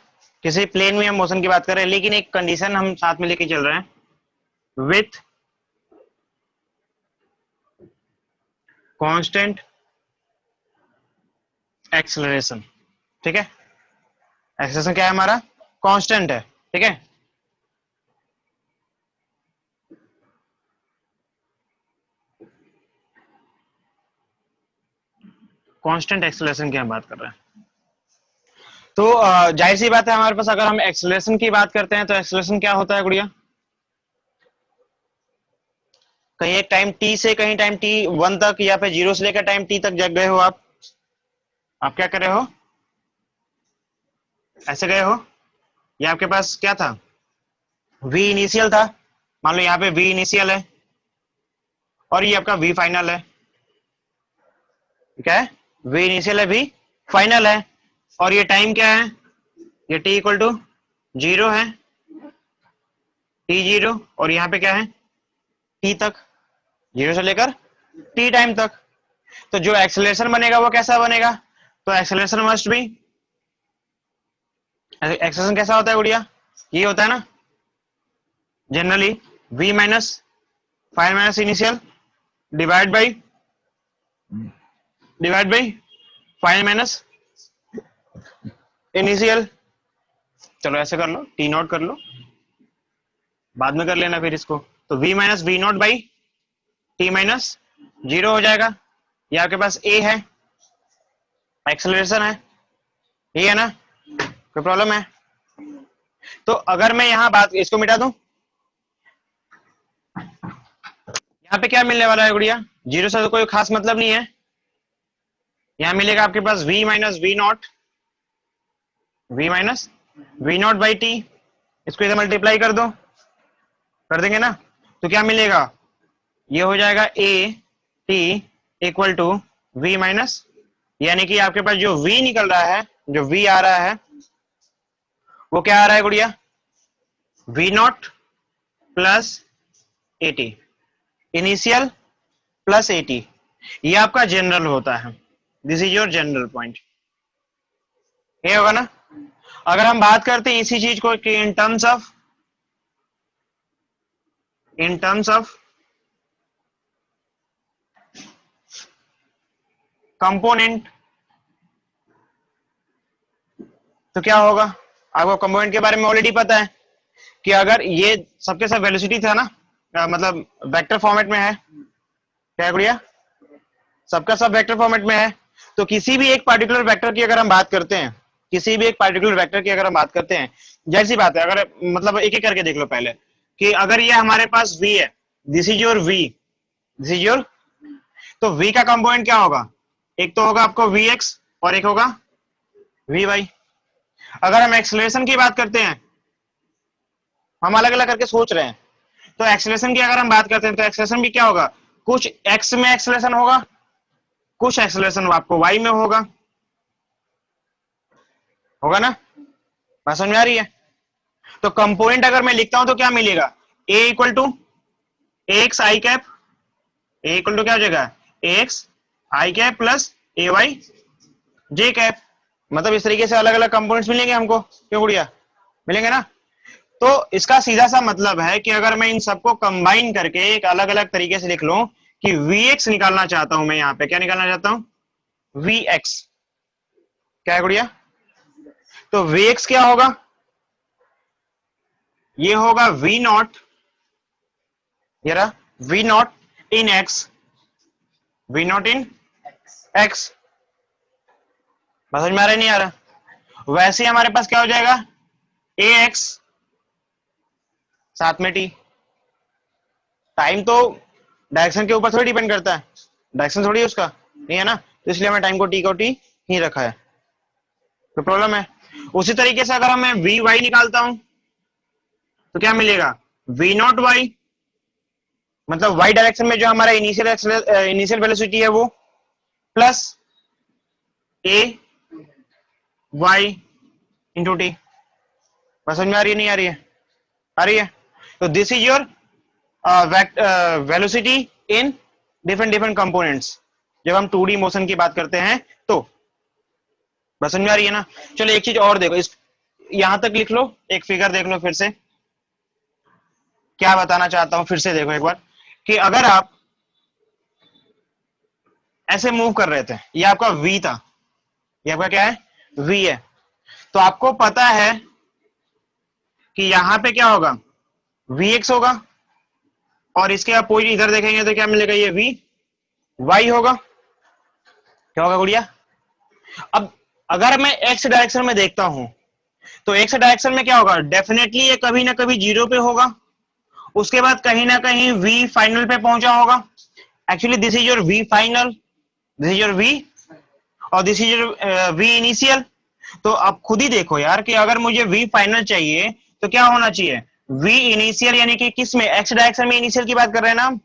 किसी प्लेन में हम मोशन की बात कर रहे हैं, लेकिन एक कंडीशन हम साथ में लेके चल रहे हैं, विथ कांस्टेंट एक्सेलरेशन, ठीक है। एक्सेलरेशन क्या है हमारा? कांस्टेंट है, ठीक है। कांस्टेंट एक्सेलरेशन की हम बात कर रहे हैं। तो जाहिर सी बात है हमारे पास, अगर हम एक्सेलरेशन की बात करते हैं तो एक्सेलरेशन क्या होता है गुड़िया? कहीं एक टाइम टी से कहीं टाइम टी वन तक, या फिर जीरो से लेकर टाइम टी तक जग गए हो आप क्या कर रहे हो? ऐसे गए हो? ये आपके पास क्या था? वी इनिशियल था, मान लो यहाँ पे वी इनिशियल है और ये आपका वी फाइनल है, क्या है? वी इनिशियल है, वी फाइनल है, और ये टाइम क्या है? ये टी इक्वल टू जीरो है, टी जीरो, और यहाँ पे क्या है? टी तक, जीरो से लेकर टी टाइम तक। तो जो एक्सेलरेशन बनेगा वो कैसा बनेगा? तो एक्सेलरेशन मस्ट बी, एक्सेलरेशन कैसा होता है गुड़िया? ये होता है ना generally, v minus final minus initial divide by final minus initial. चलो ऐसे कर लो, टी नोट कर लो, बाद में कर लेना फिर इसको। तो v minus V naught by T minus zero हो जाएगा। ये आपके पास a है, एक्सेलरेशन है, ये है ना, कोई प्रॉब्लम है? तो अगर मैं यहां बात, इसको मिटा दूं, यहाँ पे क्या मिलने वाला है गुड़िया? जीरो से तो कोई खास मतलब नहीं है, यहां मिलेगा आपके पास v minus V naught by T, इसको इधर मल्टीप्लाई कर दो, कर देंगे ना, तो क्या मिलेगा? ये हो जाएगा a t equal to v minus, यानी कि आपके पास जो v निकल रहा है, जो v आ रहा है, वो क्या आ रहा है गुड़िया? v naught plus A T, initial plus A T. ये आपका जनरल होता है, this is your general point, ये होगा ना। अगर हम बात करते हैं इसी चीज को कि इन टर्म्स ऑफ कंपोनेंट, तो क्या होगा? आपको कंपोनेंट के बारे में ऑलरेडी पता है कि अगर ये सबके सब वेलोसिटी था ना, मतलब वेक्टर फॉर्मेट में है, क्या गुड़िया? सबका सब वेक्टर फॉर्मेट में है। तो किसी भी एक पार्टिकुलर वेक्टर की अगर हम बात करते हैं, किसी भी एक पार्टिकुलर वेक्टर की अगर हम बात करते हैं, जैसी बात है, अगर मतलब एक एक करके देख लो पहले, कि अगर ये हमारे पास v है, this is your v, this is your, तो v का कंपोनेंट क्या होगा? एक तो होगा आपको vx और एक होगा vy। अगर हम एक्सेलरेशन की बात करते हैं, हम अलग अलग करके सोच रहे हैं, तो एक्सेलरेशन की अगर हम बात करते हैं तो एक्सेलरेशन भी क्या होगा? कुछ x में एक्सेलरेशन होगा, कुछ एक्सेलरेशन आपको y में होगा, होगा ना, बात समझ में आ रही है? तो कंपोनेंट अगर मैं लिखता हूं तो क्या मिलेगा? a equal to X I cap, A equal to क्या हो जाएगा? X I cap plus A Y J cap. मतलब इस तरीके से अलग अलग कंपोनेंट्स मिलेंगे हमको, क्यों गुड़िया? मिलेंगे ना। तो इसका सीधा सा मतलब है कि अगर मैं इन सबको कंबाइन करके एक अलग अलग तरीके से लिख लूं कि Vx निकालना चाहता हूं, मैं यहां पे क्या निकालना चाहता हूं? Vx, क्या है गुड़िया? तो Vx क्या होगा? ये होगा V नॉट, ये रहा V not in x, V not in x। समझ में आ रहा है नहीं आ रहा? वैसे ही हमारे पास क्या हो जाएगा? ax साथ में t। टाइम तो डायरेक्शन के ऊपर थोड़ी डिपेंड करता है, डायरेक्शन थोड़ी उसका नहीं है ना, तो इसलिए हमने टाइम को टी को टी ही रखा है, तो प्रॉब्लम है। उसी तरीके से अगर मैं वी वाई निकालता हूं तो क्या मिलेगा? वी नॉट वाई, मतलब वाई डायरेक्शन में जो हमारा इनिशियल वेलोसिटी है वो, plus A Y into T. समझ में आ रही है नहीं आ रही है? आ रही है। तो this is your velocity in different different components, जब हम 2D मोशन की बात करते हैं तो। बस समझ में आ रही है ना? चलो एक चीज और देखो, इस यहां तक लिख लो, एक फिगर देख लो फिर से, क्या बताना चाहता हूं फिर से देखो एक बार, कि अगर आप ऐसे मूव कर रहे थे, ये आपका V था, ये आपका क्या है? V है। तो आपको पता है कि यहां पे क्या होगा? Vx होगा, और इसके अपोजिट इधर देखेंगे तो क्या मिलेगा? ये Vy होगा। क्या होगा गुड़िया? अब अगर मैं x डायरेक्शन में देखता हूं तो x डायरेक्शन में क्या होगा? डेफिनेटली ये कभी ना कभी जीरो पे होगा, उसके बाद कहीं ना कहीं v फाइनल पे पहुंचा होगा। Actually this is your v final, this is your v, और this is your v initial. तो आप खुद ही देखो यार कि अगर मुझे v फाइनल चाहिए तो क्या होना चाहिए? v इनिशियल, यानी कि किस में? x डायरेक्शन में इनिशियल की बात कर रहे हैं ना हम,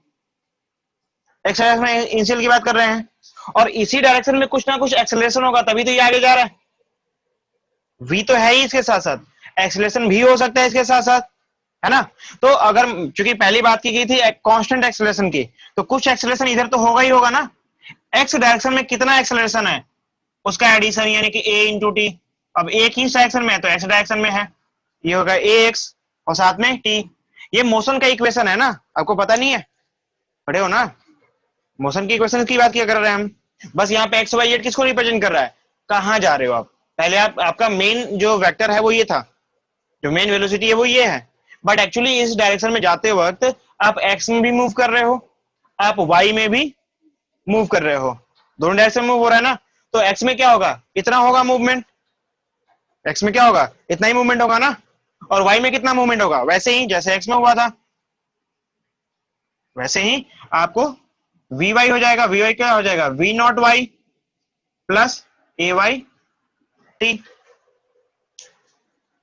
x डायरेक्शन में इनिशियल की बात कर रहे हैं, और इसी डायरेक्शन में कुछ ना कुछ एक्सेलरेशन होगा, तभी तो ये आगे जा रहा है। v तो है ही, इसके साथ साथ एक्सेलरेशन भी हो सकता है इसके साथ साथ, है ना? तो अगर चूंकि पहली बात की गई थी कांस्टेंट एक्सेलरेशन की, तो कुछ एक्सेलरेशन इधर तो होगा ही होगा ना। x डायरेक्शन में कितना एक्सेलरेशन है, उसका एडिशन, यानी कि a इंटू टी। अब एक ही डायरेक्शन में है तो x डायरेक्शन में है, ये होगा ax और साथ में t। ये मोशन का इक्वेशन है ना, आपको पता नहीं है? पढ़े हो ना? मोशन की इक्वेशन की बात किया कर रहे हैं हम। बस यहाँ पे एक्स वाई जेड किसको रिप्रेजेंट कर रहा है? कहाँ जा रहे हो आप? पहले आपका मेन जो वेक्टर है वो ये था, जो मेन वेलोसिटी है वो ये है, बट एक्चुअली इस डायरेक्शन में जाते वक्त आप एक्स में भी मूव कर रहे हो, आप वाई में भी मूव कर रहे हो, दोनों डायरेक्शन में मूव हो रहा है ना। तो एक्स में क्या होगा? इतना होगा मूवमेंट, एक्स में क्या होगा? इतना ही मूवमेंट होगा ना, और वाई में कितना मूवमेंट होगा? वैसे ही जैसे एक्स में हुआ था, वैसे ही आपको वी वाई हो जाएगा। वी वाई क्या हो जाएगा? V naught Y plus A Y T.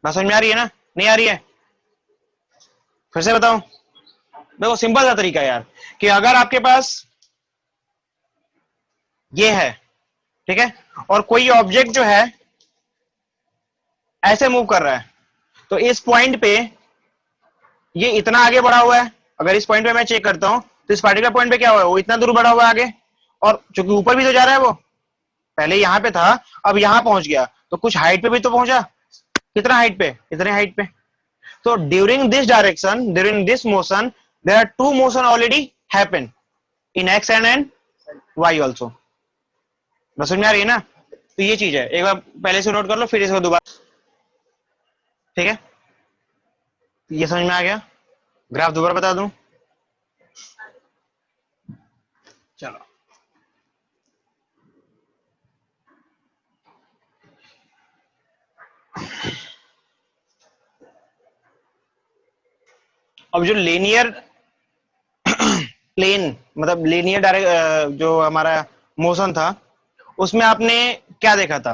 बात समझ में आ रही है ना? नहीं आ रही है? फिर से बताऊं? देखो सिंपल सा तरीका यार, कि अगर आपके पास ये है, ठीक है, और कोई ऑब्जेक्ट जो है ऐसे मूव कर रहा है, तो इस पॉइंट पे ये इतना आगे बढ़ा हुआ है, अगर इस पॉइंट पे मैं चेक करता हूं तो इस पार्टिकुलर पॉइंट पे क्या हुआ है? वो इतना दूर बढ़ा हुआ है आगे, और चूंकि ऊपर भी तो जा रहा है, वो पहले यहां पे था, अब यहां पहुंच गया, तो कुछ हाइट पे भी तो पहुंचा। कितना हाइट पे? इतने हाइट पे। तो during this direction, during this motion, there are two motion already happen in X and Y also. समझ में आ रही है ना? तो ये चीज है, एक बार पहले से नोट कर लो, फिर इसको दोबारा, ठीक है? ये समझ में आ गया? ग्राफ दोबारा बता दूं? चलो, अब जो लीनियर प्लेन, मतलब लीनियर डायरेक्ट जो हमारा मोशन था, उसमें आपने क्या देखा था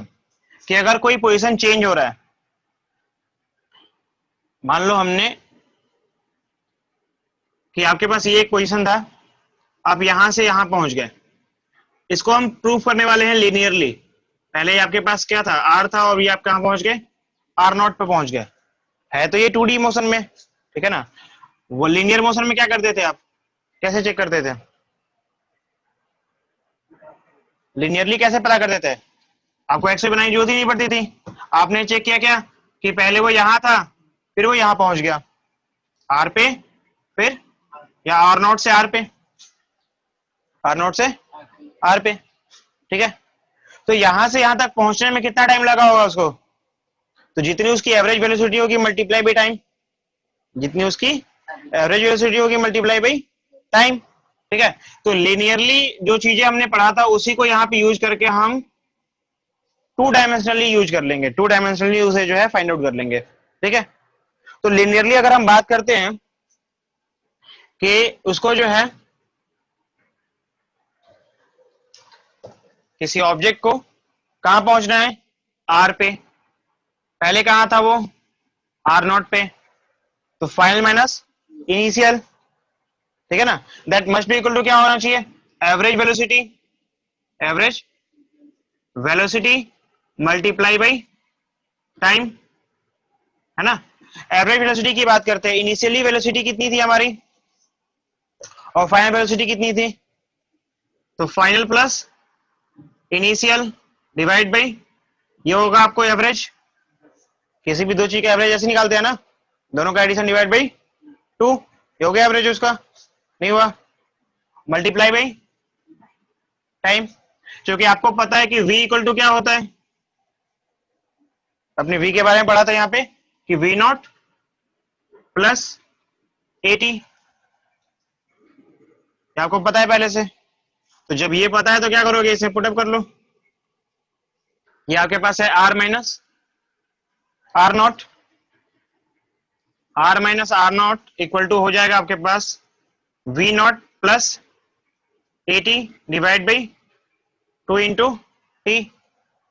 कि अगर कोई पोजीशन चेंज हो रहा है, मान लो हमने कि आपके पास ये एक पोजीशन था, आप यहां से यहां पहुंच गए, इसको हम प्रूफ करने वाले हैं लीनियरली। पहले आपके पास क्या था? आर था, और ये आप कहां पहुंच गए? आर नॉट पे पहुंच गए। है तो ये 2D मोशन में, ठीक है ना? वो लीनियर मोशन में क्या करते थे आप? कैसे चेक करते थे? लीनियरली कैसे पता करते थे? आपको एक्स रे बनाने की जरूरत ही नहीं पड़ती थी। आपने चेक किया क्या कि पहले वो यहां था, फिर वो यहां पहुंच गया आर पे, फिर या आर नॉट से आर पे, आर नॉट से आर पे, ठीक है? तो यहां से यहां तक पहुंचने में कितना टाइम लगा होगा उसको? तो जितनी उसकी एवरेज वेलोसिटी होगी मल्टीप्लाई बाई टाइम, जितनी उसकी एवरेज वेलोसिटी होगी मल्टीप्लाई बाई टाइम, ठीक है? तो लिनियरली जो चीजें हमने पढ़ा था उसी को यहाँ पे यूज करके हम 2 डायमेंशनली यूज कर लेंगे, 2 डायमेंशनली उसे जो है फाइंड आउट कर लेंगे, ठीक है? तो लिनियरली अगर हम बात करते हैं कि उसको जो है किसी ऑब्जेक्ट को कहां पहुंचना है? आर पे। पहले कहां था वो? आर नॉट पे। तो फाइनल माइनस इनिशियल, ठीक है ना? That must be equal to क्या होना चाहिए? Average velocity, average velocity multiply by time, है ना? एवरेज वेलोसिटी की बात करते हैं, इनिशियली वेलोसिटी कितनी थी हमारी? और फाइनल वेलोसिटी कितनी थी, तो final plus initial divide by, ये होगा आपको एवरेज, किसी भी दो चीज का एवरेज ऐसे निकालते हैं ना, दोनों का एडिशन डिवाइड बाई 2, ये हो गया एवरेज उसका, नहीं हुआ, मल्टीप्लाई बाई टाइम, क्योंकि आपको पता है कि v इक्वल टू क्या होता है, अपने v के बारे में पढ़ा था यहाँ पे कि v नॉट प्लस 80, आपको पता है पहले से, तो जब ये पता है तो क्या करोगे, इसे पुटअप कर लो, ये आपके पास है r minus R naught, R minus R naught equal to हो जाएगा आपके पास v naught plus 80 divide by 2 into T.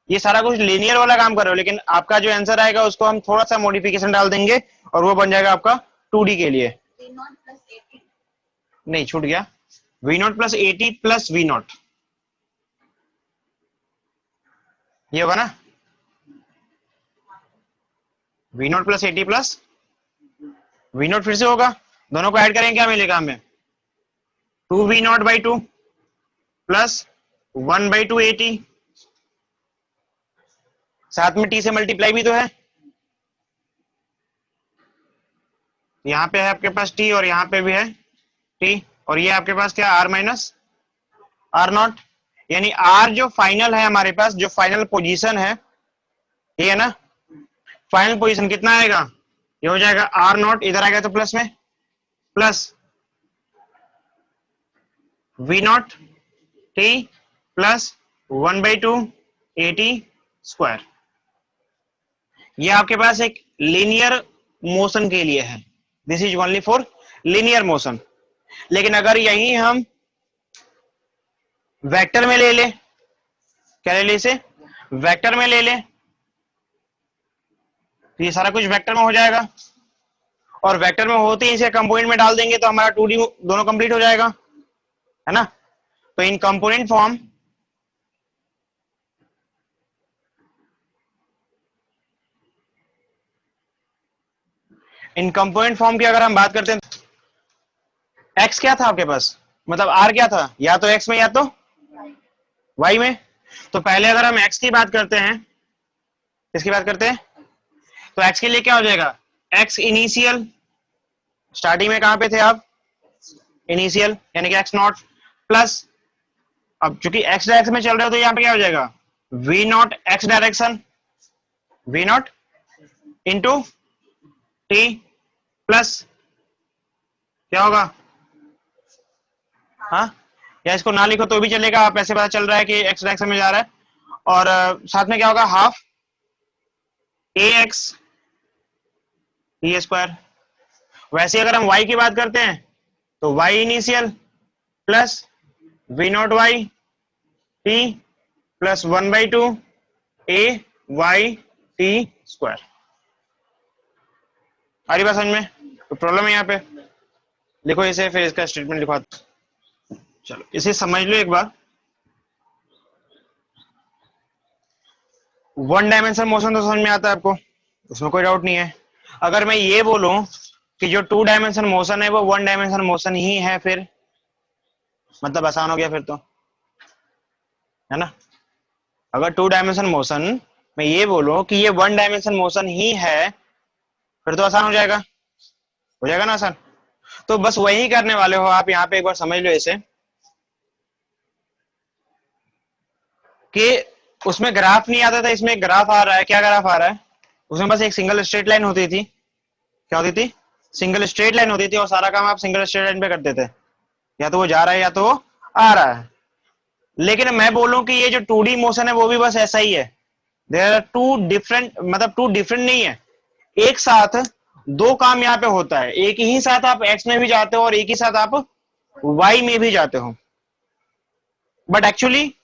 ये सारा कुछ लीनियर वाला काम कर रहे हो, लेकिन आपका जो आंसर आएगा उसको हम थोड़ा सा मॉडिफिकेशन डाल देंगे और वो बन जाएगा आपका 2D के लिए, नहीं छूट गया, v naught plus 80 plus v not, ये होगा ना, v naught plus 80 plus v not, फिर से होगा, दोनों को ऐड करेंगे क्या मिलेगा हमें, 2v not by 2 plus 1 by 2 80, साथ में t से मल्टीप्लाई भी तो है, यहां पे है आपके पास t और यहां पे भी है t, और ये आपके पास क्या r माइनस आर नॉट, यानी r जो फाइनल है हमारे पास, जो फाइनल पोजीशन है ये है ना, फाइनल पोजीशन कितना आएगा, ये हो जाएगा r नॉट, इधर आ गया तो प्लस में, plus v not t plus 1 by 2 80 square, ये आपके पास एक लीनियर मोशन के लिए है, this is only for linear motion. लेकिन अगर यही हम वेक्टर में ले ले, क्या ले ले इसे, वेक्टर में ले ले, तो ये सारा कुछ वेक्टर में हो जाएगा, और वेक्टर में होते ही इसे कंपोनेंट में डाल देंगे तो हमारा 2D दोनों कंप्लीट हो जाएगा, है ना। तो इन कंपोनेंट फॉर्म की अगर हम बात करते हैं, x क्या था आपके पास, मतलब r क्या था, या तो x में या तो y में, तो पहले अगर हम x की बात करते हैं, किसकी बात करते हैं, तो x के लिए क्या हो जाएगा, x इनिशियल, स्टार्टिंग में कहां पे थे आप, इनिशियल, यानी कि x नॉट प्लस, अब चूंकि x डायरेक्शन में चल रहे हो तो यहां पे क्या हो जाएगा, v not x direction, v not into t plus क्या होगा, हाँ, या इसको ना लिखो तो भी चलेगा, आप ऐसे पता चल रहा है कि x डायरेक्शन में जा रहा है, और साथ में क्या होगा, हाफ ax t स्क्वायर। वैसे अगर हम y की बात करते हैं तो y initial plus v naught y t plus 1 by 2 a y t square. आ रही बात समझ में, तो प्रॉब्लम है यहाँ पे, लिखो इसे, फिर इसका स्टेटमेंट लिखवा, चलो इसे समझ लो एक बार। वन डायमेंशन मोशन तो समझ में आता है आपको, उसमें कोई डाउट नहीं है। अगर मैं ये बोलूं कि जो 2 डायमेंशन मोशन है वो 1 डायमेंशन मोशन ही है, फिर मतलब आसान हो गया फिर तो, है ना। अगर 2 डायमेंशन मोशन मैं ये बोलूं कि ये 1 डायमेंशन मोशन ही है, फिर तो आसान हो जाएगा ना आसान। तो बस वही करने वाले हो आप, यहाँ पे एक बार समझ लो इसे, कि उसमें ग्राफ नहीं आता था, इसमें एक ग्राफ आ रहा है, क्या ग्राफ आ रहा है, उसमें बस एक सिंगल स्ट्रेट लाइन होती थी, क्या होती थी, सिंगल स्ट्रेट लाइन होती थी, और सारा काम आप सिंगल स्ट्रेट लाइन पे करते थे, या तो वो जा रहा है या तो वो आ रहा है। लेकिन मैं बोलूं कि ये जो 2D मोशन है वो भी बस ऐसा ही है, देयर आर टू डिफरेंट, मतलब टू डिफरेंट नहीं है, एक साथ दो काम यहाँ पे होता है, एक ही साथ आप x में भी जाते हो और एक ही साथ आप y में भी जाते हो, बट एक्चुअली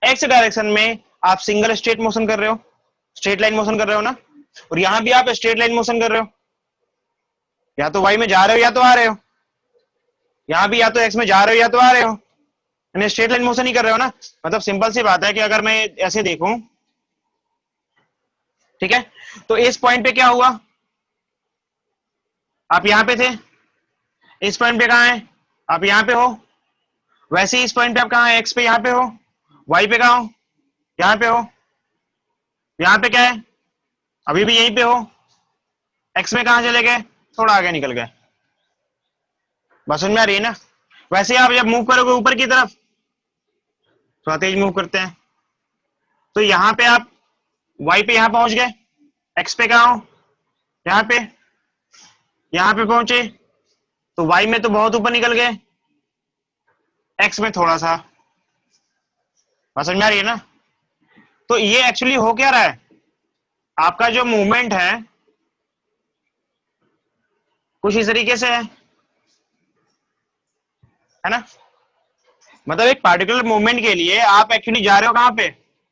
x डायरेक्शन में आप सिंगल स्ट्रेट मोशन कर रहे हो, स्ट्रेट लाइन मोशन कर रहे हो ना, और यहां भी आप स्ट्रेट लाइन मोशन कर रहे हो, या तो y में जा रहे हो या तो आ रहे हो, यहां भी या तो x में जा रहे हो या तो आ रहे हो, यानी स्ट्रेट लाइन मोशन ही कर रहे हो ना। मतलब सिंपल सी बात है कि अगर मैं ऐसे देखूं, ठीक है, तो इस पॉइंट पे क्या हुआ, आप यहां पे थे, इस पॉइंट पे कहां है, आप यहाँ पे हो, वैसे ही इस पॉइंट पे आप कहाँ है, एक्स पे यहाँ पे हो, वाई पे कहाँ हो, यहाँ पे हो, यहाँ पे क्या है, अभी भी यहीं पे हो, एक्स में कहाँ चले गए, थोड़ा आगे निकल गए। बस समझ में आ रही है ना। वैसे आप जब मूव करोगे ऊपर की तरफ, थोड़ा तेज मूव करते हैं, तो यहाँ पे आप वाई पे यहाँ पहुंच गए, एक्स पे कहाँ हो, यहाँ पे, यहाँ पे पहुंचे, तो वाई में तो बहुत ऊपर निकल गए, एक्स में थोड़ा सा। बस समझ में आ रही है ना। तो ये एक्चुअली हो क्या रहा है, आपका जो मूवमेंट है कुछ इस तरीके से है ना। मतलब एक पार्टिकुलर मूवमेंट के लिए आप एक्चुअली जा रहे हो कहां पे,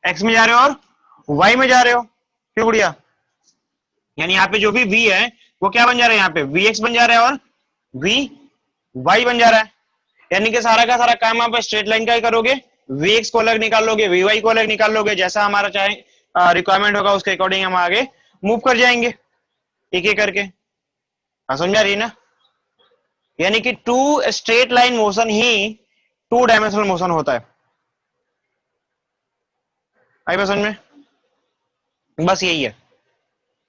एक्स में जा रहे हो और वाई में जा रहे हो, क्यों गुड़िया, यानी यहाँ पे जो भी v है वो क्या बन जा रहा है, यहाँ पे vx बन जा रहा है और vy बन जा रहा है। यानी कि सारा का सारा काम आप स्ट्रेट लाइन का ही करोगे, vx को अलग निकाल लोगे, vy को अलग निकाल लोगे, जैसा हमारा चाहे रिक्वायरमेंट होगा उसके अकॉर्डिंग हम आगे मूव कर जाएंगे एक एक करके। समझ आ रही है ना। यानी कि टू स्ट्रेट लाइन मोशन ही टू डायमेंशनल मोशन होता है। आई बात समझ में, बस यही है,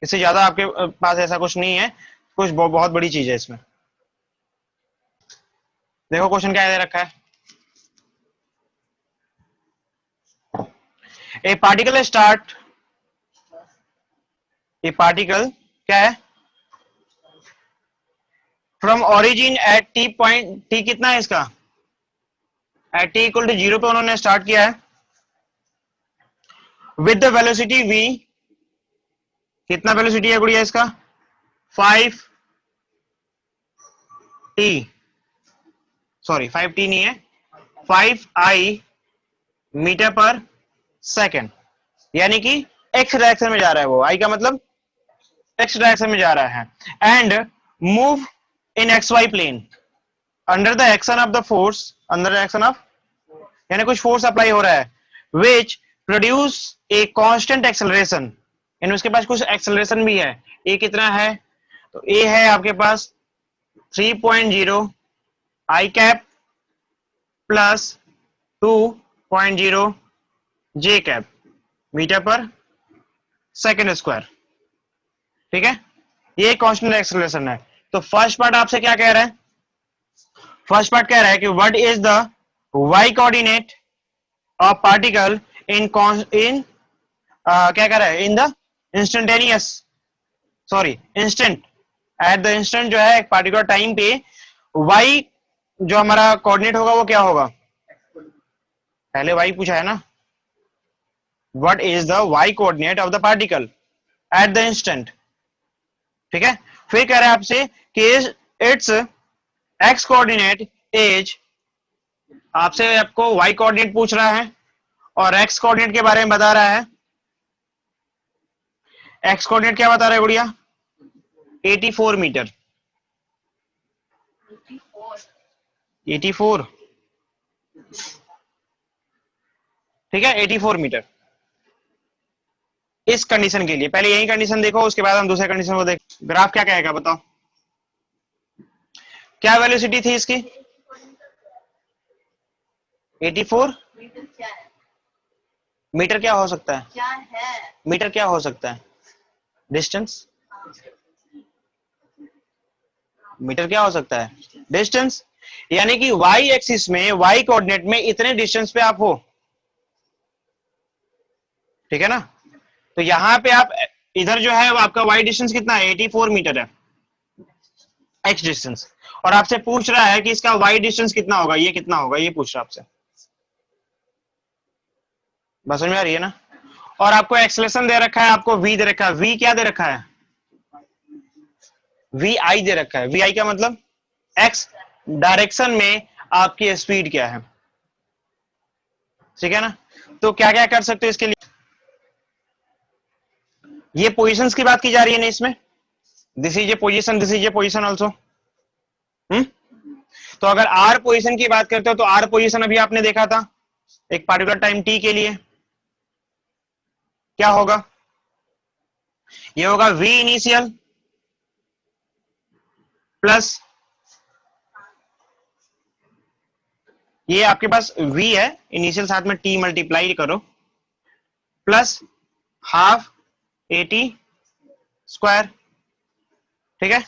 इससे ज्यादा आपके पास ऐसा कुछ नहीं है, कुछ बहुत बड़ी चीज है इसमें। देखो क्वेश्चन क्या दे रखा है, ए पार्टिकल स्टार्ट, ए पार्टिकल क्या है, from origin at T point, T कितना है इसका, एट टी इक्वल टू 0 पे उन्होंने स्टार्ट किया है, विद द वेलोसिटी v, कितना वेलोसिटी है गुड़िया इसका, 5t, सॉरी 5t नहीं है, 5i मीटर पर सेकेंड, यानी कि एक्स डायरेक्शन में जा रहा है वो, आई का मतलब एक्स डायरेक्शन में जा रहा है, and move in x y plane under the action of the force, under the action of, यानी कुछ फोर्स अप्लाई हो रहा है, which produce a constant acceleration, यानी उसके पास कुछ एक्सेलरेशन भी है। ए कितना है, तो ए है आपके पास 3.0 आई कैप प्लस 2.0 जे cap metre per second square, ठीक है, ये कांस्टेंट एक्सेलरेशन है। तो फर्स्ट पार्ट आपसे क्या कह रहा है, फर्स्ट पार्ट कह रहा है कि what is the Y coordinate of particle in in क्या कह रहा है, in the instantaneous, sorry instant, at the instant जो है एक पार्टिकुलर टाइम पे वाई जो हमारा कोऑर्डिनेट होगा वो क्या होगा, पहले वाई पूछा है ना, what is the Y coordinate of the particle at the instant, ठीक है। फिर कह रहा है आपसे कि इट्स एक्स कोऑर्डिनेट इज, आपसे आपको वाई कोऑर्डिनेट पूछ रहा है और एक्स कोऑर्डिनेट के बारे में बता रहा है। एक्स कोऑर्डिनेट क्या बता रहा है गुड़िया, 84 मीटर, 84, ठीक है, 84 मीटर इस कंडीशन के लिए। पहले यही कंडीशन देखो, उसके बाद हम दूसरे कंडीशन को देख। ग्राफ क्या कहेगा बताओ, क्या वेलोसिटी थी इसकी, 84 मीटर, क्या हो सकता है, मीटर क्या हो सकता है, डिस्टेंस, मीटर क्या हो सकता है, डिस्टेंस, यानी कि वाई एक्सिस में, वाई कोऑर्डिनेट में इतने डिस्टेंस पे आप हो, ठीक है ना। तो यहां पे आप इधर जो है आपका वाई डिस्टेंस कितना है, 84 मीटर है एक्स डिस्टेंस, और आपसे पूछ रहा है कि इसका वाई डिस्टेंस कितना होगा, ये कितना होगा, ये पूछ रहा है आपसे। बस समझ में आ रही है ना। और आपको एक्सेलरेशन दे रखा है, आपको वी दे रखा है, वी क्या दे रखा है, वी आई दे रखा है, वी आई का मतलब एक्स डायरेक्शन में आपकी स्पीड क्या है, ठीक है ना। तो क्या क्या कर सकते हो इसके लिए, ये पोजीशंस की बात की जा रही है ना इसमें, this is A position, this is A position also. तो अगर आर पोजीशन की बात करते हो तो आर पोजीशन अभी आपने देखा था एक पार्टिकुलर टाइम टी के लिए, क्या होगा, ये होगा वी इनिशियल प्लस ये आपके पास v है, इनिशियल साथ में t मल्टीप्लाई करो, प्लस हाफ AT स्क्वायर, ठीक है,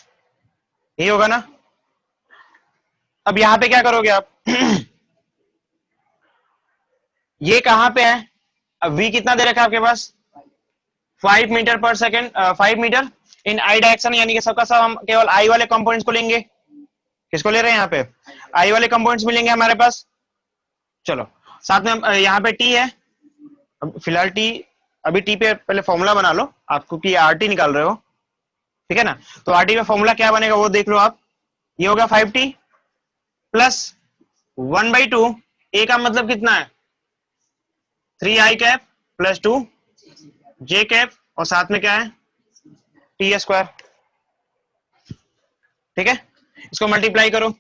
यही होगा ना। अब यहां पे क्या करोगे आप ये कहां पे है, अब v कितना दे रखा है आपके पास 5 मीटर पर सेकेंड, 5 मीटर इन आई डायरेक्शन, यानी कि सबका सब हम केवल आई वाले कंपोनेंट्स को लेंगे। किसको ले रहे हैं यहाँ पे, आई वाले कंपोनेंट्स मिलेंगे हमारे पास। चलो साथ में यहाँ पे टी है, अब फिलहाल टी, अभी टी पे पहले फॉर्मूला बना लो आप, क्योंकि आर टी निकाल रहे हो, ठीक है ना। तो आर टी में फॉर्मूला क्या बनेगा वो देख लो आप। ये होगा 5t प्लस 1/2, ए का मतलब कितना है 3i cap plus 2 j cap, और साथ में क्या है टी स्क्वायर, ठीक है। इसको मल्टीप्लाई करो,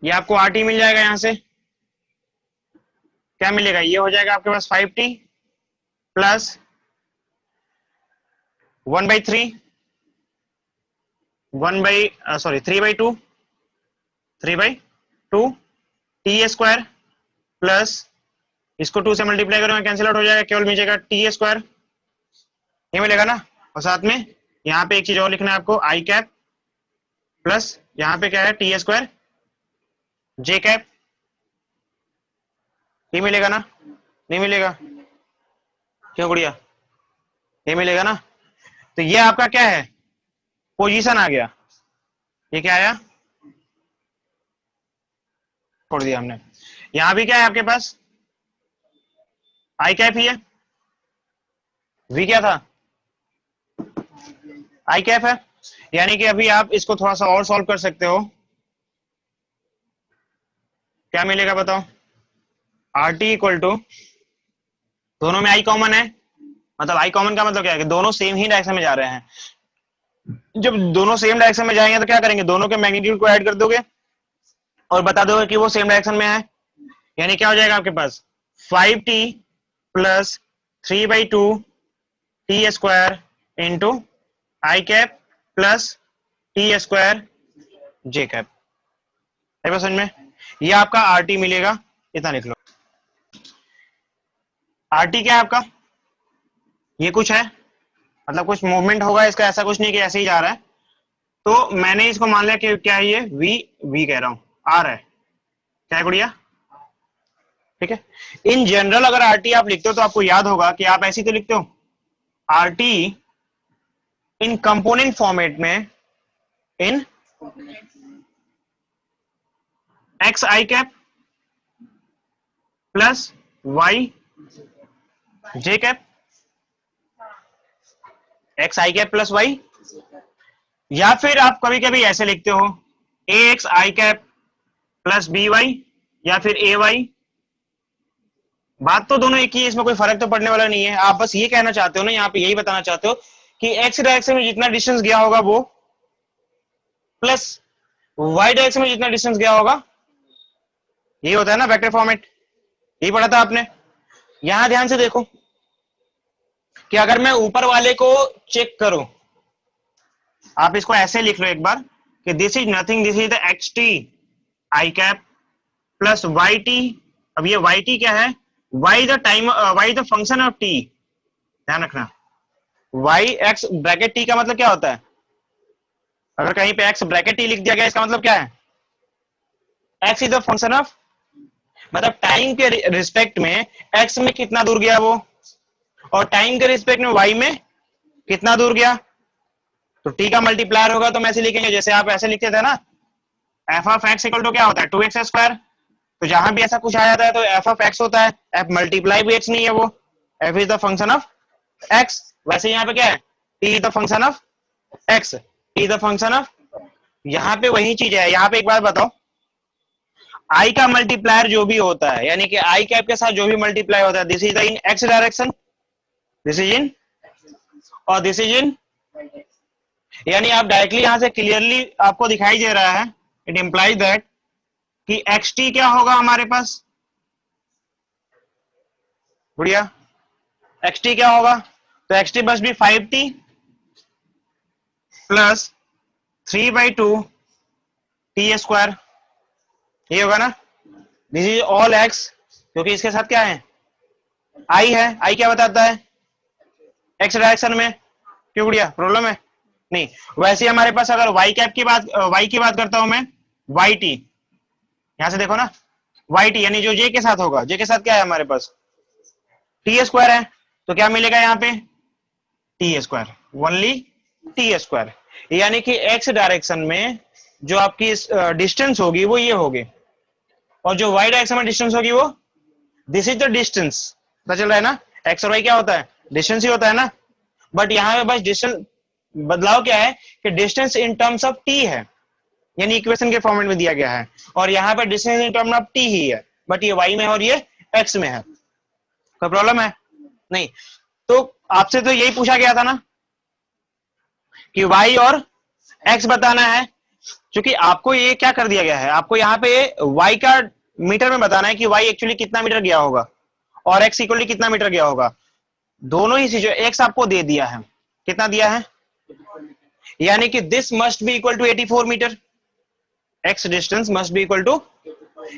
ये आपको आर टी मिल जाएगा। यहां से क्या मिलेगा, ये हो जाएगा आपके पास 5t plus 1/3 3/2 T square plus, इसको 2 से मल्टीप्लाई करोगे कैंसिल आउट हो जाएगा, केवल मिलेगा टी स्क्वायर, ये मिलेगा ना। और साथ में यहाँ पे एक चीज और लिखना है आपको, आई कैप प्लस यहाँ पे क्या है टी स्क्वायर जे कैप, ये मिलेगा ना, नहीं मिलेगा क्यों गुड़िया, ये मिलेगा ना। तो ये आपका क्या है पोजीशन आ गया, ये क्या आया, छोड़ दिया हमने। यहां भी क्या है आपके पास आई कैप ही है, वी क्या था आई कैप है, यानी कि अभी आप इसको थोड़ा सा और सॉल्व कर सकते हो। क्या मिलेगा बताओ, आर टी इक्वल टू, दोनों में आई कॉमन है, मतलब आई कॉमन का मतलब क्या है कि दोनों सेम ही डायरेक्शन में जा रहे हैं। जब दोनों सेम डायरेक्शन में जाएंगे तो क्या करेंगे, दोनों के मैग्नीट्यूड को ऐड कर दोगे और बता दोगे कि वो सेम डायरेक्शन में है, यानी क्या हो जाएगा आपके पास 5t plus 3/2 T square into I cap plus T square J cap, है समझ में। ये आपका आर टी मिलेगा, इतना लिख लो। आर टी क्या है आपका, ये कुछ है, मतलब कुछ मूवमेंट होगा इसका, ऐसा कुछ नहीं कि ऐसे ही जा रहा है। तो मैंने इसको मान लिया कि क्या है ये वी कह रहा हूं, आर है, क्या है गुड़िया, ठीक है। इन जनरल अगर आर टी आप लिखते हो तो आपको याद होगा कि आप ऐसे तो लिखते हो आर टी इन कंपोनेंट फॉर्मेट में, इन x I cap plus Y J cap, x I cap plus Y, या फिर आप कभी कभी ऐसे लिखते हो ए x I cap plus B Y, या फिर ए वाई। बात तो दोनों एक ही है, इसमें कोई फर्क तो पड़ने वाला नहीं है। आप बस ये कहना चाहते हो ना, यहाँ पे यही बताना चाहते हो कि एक्स डायरेक्शन में जितना डिस्टेंस गया होगा वो प्लस वाई डायरेक्शन में जितना डिस्टेंस गया होगा, ये होता है ना वेक्टर फॉर्मेट, यही पढ़ा था आपने। यहां ध्यान से देखो कि अगर मैं ऊपर वाले को चेक करूं, आप इसको ऐसे लिख लो एक बार कि this is nothing, this is the x t i cap plus y t. अब ये वाई टी क्या है, y the time, y the function of t, ध्यान रखना। वाई एक्स ब्रैकेट टी का मतलब क्या होता है, अगर कहीं पे एक्स ब्रैकेट टी लिख दिया गया इसका मतलब क्या है, x is the function of, मतलब टाइम के रिस्पेक्ट में एक्स में कितना दूर गया वो, और टाइम के रिस्पेक्ट में वाई में कितना दूर गया। तो टी का मल्टीप्लायर होगा तो हम ऐसे लिखेंगे, जैसे आप ऐसे लिखते थे ना, f of x equal to क्या होता है 2x स्क्वायर। तो जहां भी ऐसा कुछ आ जाता है तो एफ ऑफ एक्स होता है, एफ मल्टीप्लाई भी एक्स नहीं है, वो F is the function of x. वैसे यहाँ पे क्या है, T is the function of x, T is the function of, यहाँ पे वही चीज है। यहाँ पे एक बात बताओ, आई का मल्टीप्लायर जो भी होता है, यानी कि आई कैप के साथ जो भी मल्टीप्लाई होता है, this is the in X direction, this is in, और दिस इज इन, यानी आप डायरेक्टली यहां से क्लियरली आपको दिखाई दे रहा है, इट इंप्लाइज दैट कि एक्स टी क्या होगा हमारे पास, बढ़िया, एक्स टी क्या होगा, तो एक्स टी बस भी 5t प्लस 3/2 टी स्क्वायर, ये होगा ना। दिस इज ऑल एक्स, क्योंकि इसके साथ क्या है, आई है। आई क्या बताता है, एक्स डायरेक्शन में। क्यों गुड़िया, प्रॉब्लम है? नहीं। वैसे ही हमारे पास अगर वाई कैप की बात, वाई की बात करता हूं मैं, वाई टी, यहां से देखो ना, वाई टी यानी जो जे के साथ होगा, जे के साथ क्या है हमारे पास, टी स्क्वायर है। तो क्या मिलेगा यहाँ पे, T square, only T square. यानी कि एक्स डायरेक्शन में जो आपकी डिस्टेंस होगी वो ये होगी, और जो वाई डायरेक्शन में डिस्टेंस होगी वो, दिस इज द डिस्टेंस। पता चल रहा है ना, एक्स और वाई क्या होता है, डिस्टेंस ही होता है ना। बट यहाँ पे बस डिस्टेंस बदलाव क्या है कि distance in terms of T है, यानी इक्वेशन के फॉर्मेट में दिया गया है, और यहाँ पे distance in terms of T ही है, बट ये वाई में है और ये एक्स में है। कोई प्रॉब्लम है? नहीं। तो आपसे तो यही पूछा गया था ना कि वाई और एक्स बताना है, क्योंकि आपको ये क्या कर दिया गया है, आपको यहाँ पे वाई का मीटर में बताना है कि वाई एक्चुअली कितना मीटर गया होगा और एक्स इक्वली कितना मीटर गया होगा। दोनों ही चीजें एक्स आपको दे दिया है, कितना दिया है, यानी कि this must be equal to 84 metre, x distance must be equal to,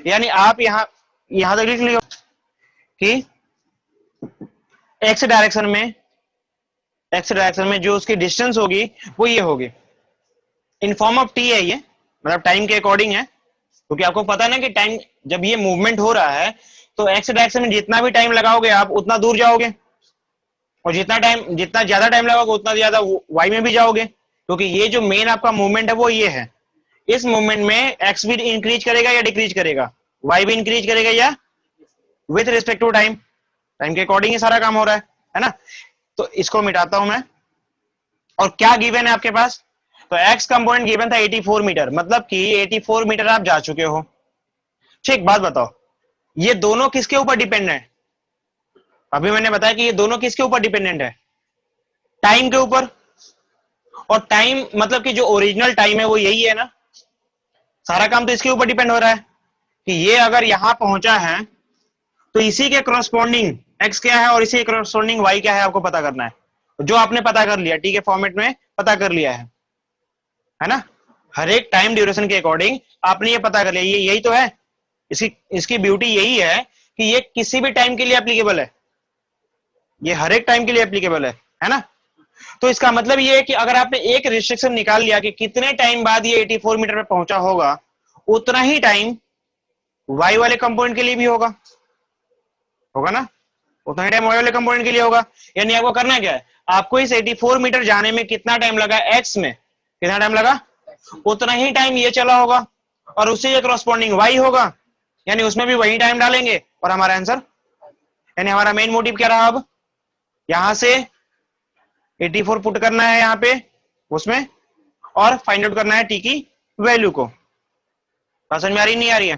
यानी आप यहां तक लिख लियो कि एक्स डायरेक्शन में जो उसकी डिस्टेंस होगी वो ये होगी, इन फॉर्म ऑफ टी है ये, मतलब टाइम के अकॉर्डिंग है, क्योंकि आपको पता है ना कि टाइम जब ये मूवमेंट हो रहा है तो एक्स डायरेक्शन में जितना भी टाइम लगाओगे आप उतना दूर जाओगे, और जितना ज्यादा टाइम लगाओगे उतना ज्यादा वाई में भी जाओगे, क्योंकि ये जो मेन आपका मूवमेंट है वो ये है। इस मूवमेंट में एक्स भी इंक्रीज करेगा या डिक्रीज करेगा, वाई भी इंक्रीज करेगा या, with respect to time, time के अकॉर्डिंग ही सारा काम हो रहा है ना। तो इसको मिटाता हूं मैं, और क्या गिवन है आपके पास, तो एक्स कंपोनेंट गिवन था 84 मीटर, मतलब कि 84 मीटर आप जा चुके हो। ठीक, बात बताओ, ये दोनों किसके ऊपर डिपेंड है, अभी मैंने बताया कि ये दोनों किसके ऊपर डिपेंडेंट है, टाइम के ऊपर। और टाइम मतलब कि जो ओरिजिनल टाइम है वो यही है ना, सारा काम तो इसके ऊपर डिपेंड हो रहा है कि ये अगर यहां पहुंचा है तो इसी के करस्पॉन्डिंग एक्स क्या है और इसी के करस्पॉन्डिंग वाई क्या है आपको पता करना है, जो आपने पता कर लिया, टी के फॉर्मेट में पता कर लिया है ना। हर एक टाइम ड्यूरेशन के अकॉर्डिंग आपने ये पता कर लिया, ये यही तो है, इसकी ब्यूटी यही है कि ये किसी भी टाइम के लिए एप्लीकेबल है, ये हर एक टाइम के लिए एप्लीकेबल है ना। तो इसका मतलब ये है कि अगर आपने एक रिस्ट्रिक्शन निकाल लिया कि कितने टाइम बाद ये 84 मीटर पे पहुंचा होगा, उतना ही टाइम वाई वाले कंपोनेंट के लिए भी होगा ना, उतना ही टाइम वाई वाले कंपोनेंट के लिए होगा। यानी आपको करना क्या है, आपको इस 84 मीटर जाने में कितना टाइम लगा, एक्स में कितना टाइम लगा, उतना ही टाइम ये चला होगा, और उससे ये करस्पॉन्डिंग वाई होगा, यानी उसमें भी वही टाइम डालेंगे और हमारा आंसर, यानी हमारा मेन मोटिव क्या रहा, अब यहां से 84 पुट करना है यहाँ पे उसमें, और फाइंड आउट करना है टी की वैल्यू को। बात समझ में आ रही नहीं आ रही है?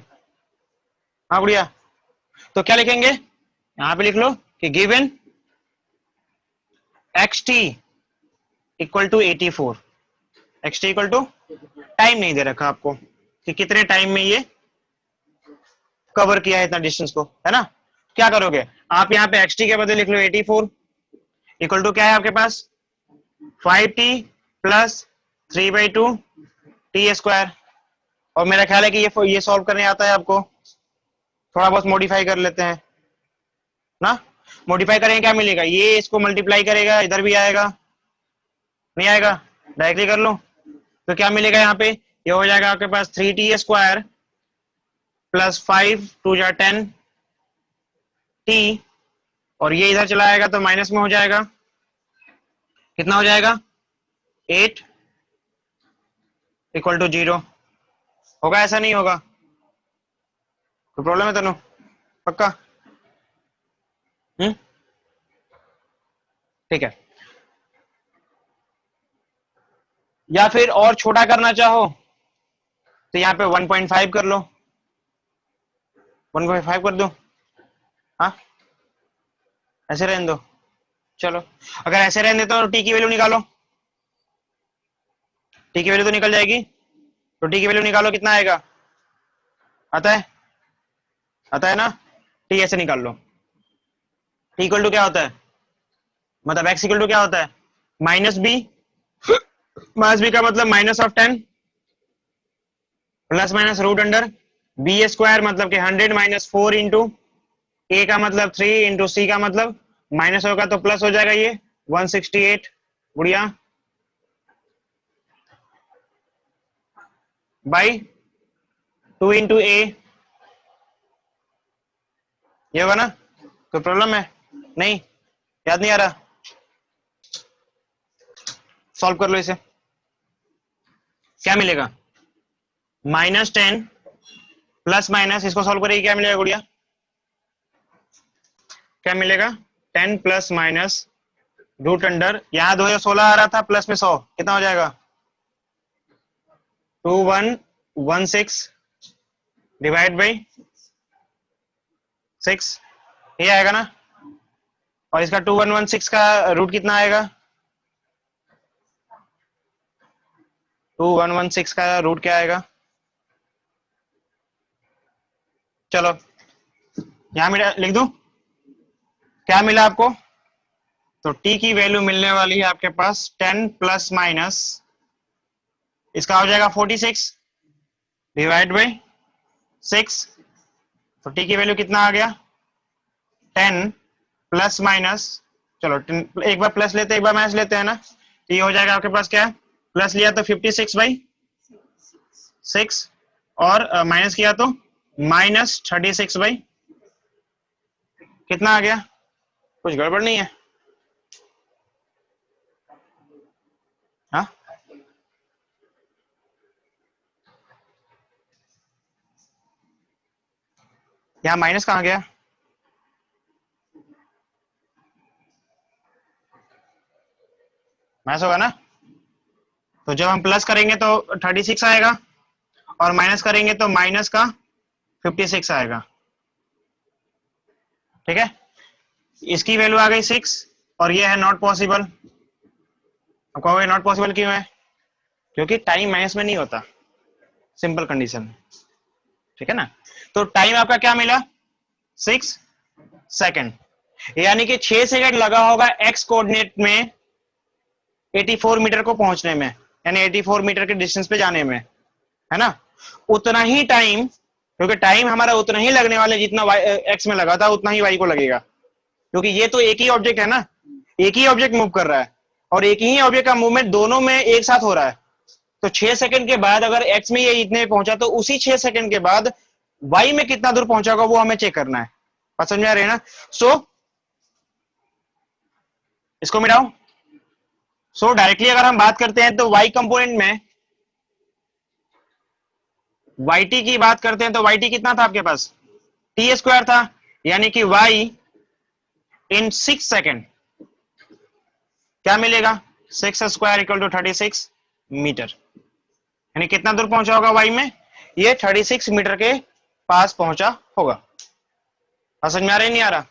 हाँ गुड़िया, तो क्या लिखेंगे, यहां पे लिख लो कि given x t equal to 84, x t equal to, time नहीं दे रखा आपको कि कितने टाइम में ये कवर किया है इतना डिस्टेंस को, है ना। क्या करोगे आप, यहाँ पे एक्स टी के बदले लिख लो 84 इक्वल टू क्या है आपके पास, 5t प्लस 3/2 टी स्क्वायर। और मेरा ख्याल है कि ये सॉल्व करने आता है आपको, थोड़ा बहुत मॉडिफाई कर लेते हैं ना। मॉडिफाई करेंगे क्या मिलेगा, ये इसको मल्टीप्लाई करेगा, इधर भी आएगा, नहीं आएगा, डायरेक्टली कर लो। तो क्या मिलेगा यहाँ पे, ये हो जाएगा आपके पास 3t स्क्वायर प्लस 5 2 जा 10 t, और ये इधर चला आएगा तो माइनस में हो जाएगा, कितना हो जाएगा 8 इक्वल टू 0। होगा ऐसा नहीं होगा, कोई प्रॉब्लम है तनु, पक्का? ठीक है, या फिर और छोटा करना चाहो तो यहाँ पे 1.5 कर लो, 1.5 कर दो, हाँ ऐसे रहने दो। चलो अगर ऐसे रहने दो तो टी की वैल्यू निकालो, टी की वैल्यू तो निकल जाएगी, तो टी की वैल्यू निकालो, कितना आएगा, आता है ना, टी ऐसे निकाल लो, टी इक्वल टू क्या होता है, मतलब एक्स इक्वल टू क्या होता है, माइनस बी, माइनस बी का मतलब -10 plus minus root under b square मतलब कि 100 माइनस 4 इंटू ए का मतलब 3 इंटू सी का मतलब माइनस होगा तो प्लस हो जाएगा, ये 168 गुड़िया बाई 2 इंटू ए, ये होगा ना? कोई प्रॉब्लम है? नहीं, याद नहीं आ रहा? सॉल्व कर लो इसे। क्या मिलेगा? -10 प्लस माइनस, इसको सॉल्व करेगी क्या मिलेगा गुड़िया? क्या मिलेगा? 10 प्लस माइनस रूट अंडर, यहां 2016 आ रहा था, प्लस में 100 कितना हो जाएगा? 2116 डिवाइड बाई 6, ये आएगा ना? और इसका 2116 का रूट कितना आएगा? 2116 का रूट क्या आएगा? चलो यहां मिला, लिख दूं? क्या मिला आपको? तो t की वैल्यू मिलने वाली है आपके पास 10 प्लस माइनस, इसका हो जाएगा 46 डिवाइड बाई 6। तो t की वैल्यू कितना आ गया? 10 प्लस माइनस, चलो एक बार प्लस लेते हैं एक बार माइनस लेते हैं ना, तो ये हो जाएगा आपके पास क्या? प्लस लिया तो 56 बाई 6 और माइनस किया तो -36 बाई कितना आ गया? कुछ गड़बड़ नहीं है? हाँ, यहाँ माइनस कहाँ गया? माइनस होगा ना? तो जब हम प्लस करेंगे तो 36 आएगा और माइनस करेंगे तो माइनस का 56 आएगा। ठीक है, इसकी वैल्यू आ गई 6 और ये है नॉट पॉसिबल। अब कहोगे नॉट पॉसिबल क्यों है? क्योंकि टाइम माइनस में नहीं होता, सिंपल कंडीशन। ठीक है ना? तो टाइम आपका क्या मिला? 6 सेकेंड, यानी कि 6 सेकंड लगा होगा एक्स कोऑर्डिनेट में 84 मीटर को पहुंचने में, यानी 84 मीटर के डिस्टेंस पे जाने में, है ना? उतना ही टाइम, क्योंकि टाइम हमारा उतना ही लगने वाला है जितना एक्स में लगा था उतना ही वाई को लगेगा, क्योंकि ये तो एक ही ऑब्जेक्ट है ना, एक ही ऑब्जेक्ट मूव कर रहा है और एक ही ऑब्जेक्ट का मूवमेंट दोनों में एक साथ हो रहा है। तो 6 सेकंड के बाद अगर एक्स में ये इतने पहुंचा तो उसी 6 सेकंड के बाद वाई में कितना दूर पहुंचा होगा वो हमें चेक करना है। बात समझ में आ रही है ना? इसको मिटाओ। डायरेक्टली अगर हम बात करते हैं तो वाई कंपोनेंट में वाई की बात करते हैं तो वाई कितना था आपके पास? टी स्क्वायर था, यानी कि वाई इन 6 सेकेंड क्या मिलेगा? 6 स्क्वायर इक्वल टू 36 मीटर, यानी कितना दूर पहुंचा होगा वाई में? ये 36 मीटर के पास पहुंचा होगा। समझ में आ रहा है नहीं आ रहा?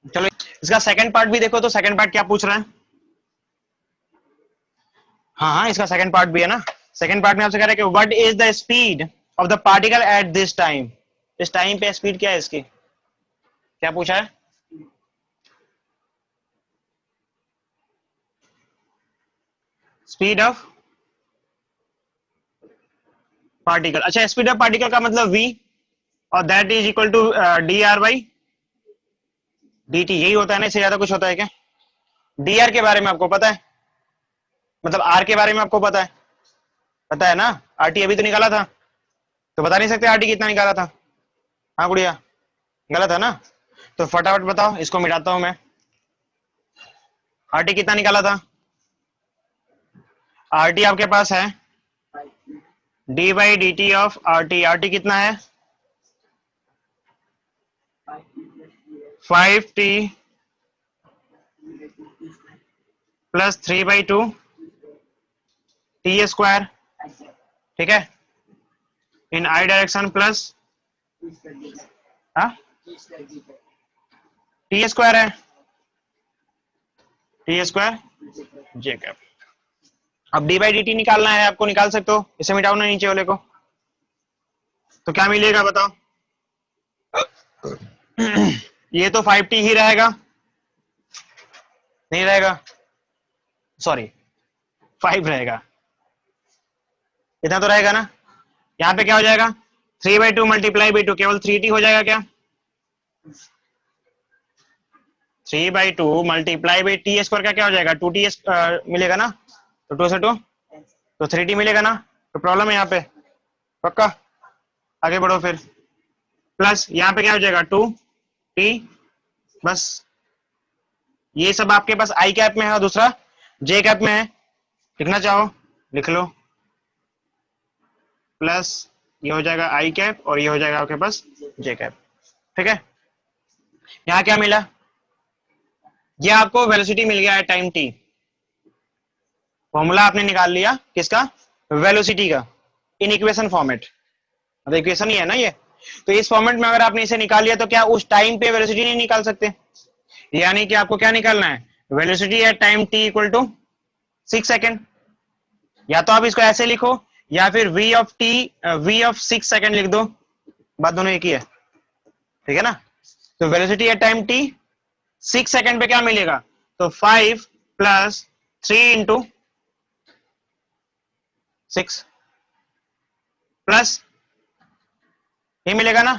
चलो इसका सेकंड पार्ट भी देखो, तो सेकंड पार्ट क्या पूछ रहा है? हाँ हाँ, इसका सेकंड पार्ट भी है ना। सेकंड पार्ट में आपसे कह रहा है कि what is the speed of the particle at this time. इस टाइम पे स्पीड क्या है इसकी? क्या पूछा है? Speed of particle. अच्छा, स्पीड ऑफ पार्टिकल का मतलब v और that is equal to d r by d t, यही होता है ना? इससे ज्यादा कुछ होता है क्या? डी आर के बारे में आपको पता है? मतलब आर के बारे में आपको पता है? पता है ना? आर टी अभी तो निकाला था, तो बता नहीं सकते आर टी कितना निकाला था? हाँ गुड़िया, गलत है ना? तो फटाफट बताओ, इसको मिटाता हूं मैं। आर टी कितना निकाला था? आर टी आपके पास है D by d T of R T. R T कितना है? 5t plus 3/2 T square. ठीक है, इन आई डायरेक्शन प्लस टी स्क्वायर है, टी स्क्वायर जे कैप। अब डी बाई डी टी निकालना है आपको, निकाल सकते हो, इसे मिटाओ ना नीचे वाले को, तो क्या मिलेगा बताओ? ये तो 5t ही रहेगा, नहीं रहेगा, सॉरी 5 रहेगा, इतना तो रहेगा ना? यहां पे क्या हो जाएगा? 3/2 मल्टीप्लाई बाई 2 केवल 3t हो जाएगा क्या? 3/2 मल्टीप्लाई बाई टी स्क्वायर का क्या हो जाएगा? 2t मिलेगा ना, तो 2 से 2 तो 3t मिलेगा ना, तो प्रॉब्लम है यहाँ पे पक्का? आगे बढ़ो फिर, प्लस यहाँ पे क्या हो जाएगा 2t, बस ये सब आपके पास आई कैप में है और दूसरा जे कैप में है, लिखना चाहो लिख लो, प्लस ये हो जाएगा आई कैप और ये हो जाएगा आपके पास जे कैप। ठीक है, यहाँ क्या मिला? ये आपको वेलोसिटी मिल गया है टाइम टी, फॉर्मूला आपने निकाल लिया किसका? वेलोसिटी का, इन इक्वेशन फॉर्मेट, मतलब इक्वेशन ही है ना ये, तो इस फॉर्मेट में अगर आपने इसे निकाल लिया तो क्या उस टाइम पे वेलोसिटी नहीं निकाल सकते? यानी कि आपको क्या निकालना है? Velocity at time t equal to 6 second, या तो आप इसको ऐसे लिखो या फिर v of t v of 6 second लिख दो, बात दोनों एक ही है, ठीक है ना? तो velocity at time t 6 second पे क्या मिलेगा? तो 5 प्लस 3 इंटू 6 प्लस ये मिलेगा ना,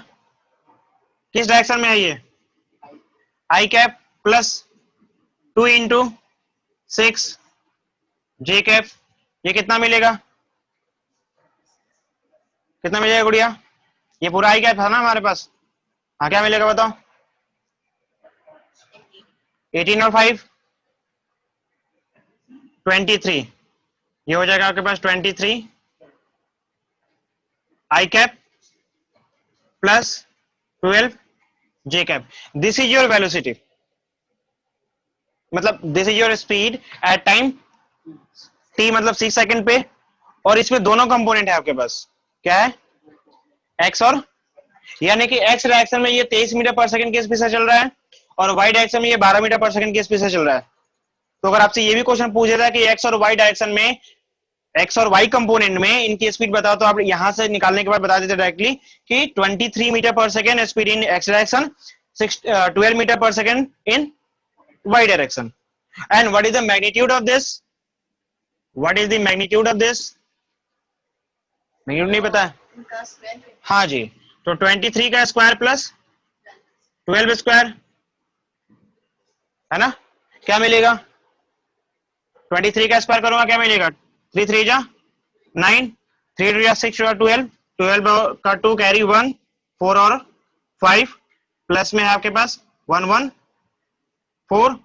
किस डायरेक्शन में है ये? आई कैप प्लस 2 इंटू 6 जे कैप, ये कितना मिलेगा? कितना मिलेगा गुड़िया? ये पूरा आई कैप था ना हमारे पास, हाँ क्या मिलेगा बताओ? 18 और 5 23, ये हो जाएगा आपके पास 23 I cap plus 12 J cap. This is your velocity, मतलब this is your speed at time T, मतलब 6 सेकंड पे, और इसमें दोनों कंपोनेंट है आपके पास, क्या है? एक्स और, यानी कि एक्स डायरेक्शन में ये 23 मीटर पर सेकंड की स्पीड से चल रहा है और वाई डायरेक्शन में ये 12 मीटर पर सेकंड की स्पीड से चल रहा है। तो अगर आपसे ये भी क्वेश्चन पूछ रहा है कि एक्स और वाई डायरेक्शन में, एक्स और वाई कंपोनेंट में इनकी स्पीड बताओ, तो आप यहां से निकालने के बाद बता देते डायरेक्टली कि 23 metre per second speed in X direction, 12 metre per second in Y direction. And what is the magnitude of this? What is the magnitude of this? Magnitude नहीं पता है? हाँ जी, तो 23 का स्क्वायर प्लस 12 स्क्वायर है ना, क्या मिलेगा? 23 का स्क्वायर करूंगा क्या मिलेगा? 3 3 जा 9, 3 2 जा 6 12, 12 का 2 कैरी 1, 4 और 5, प्लस में है आपके पास 1 1 4,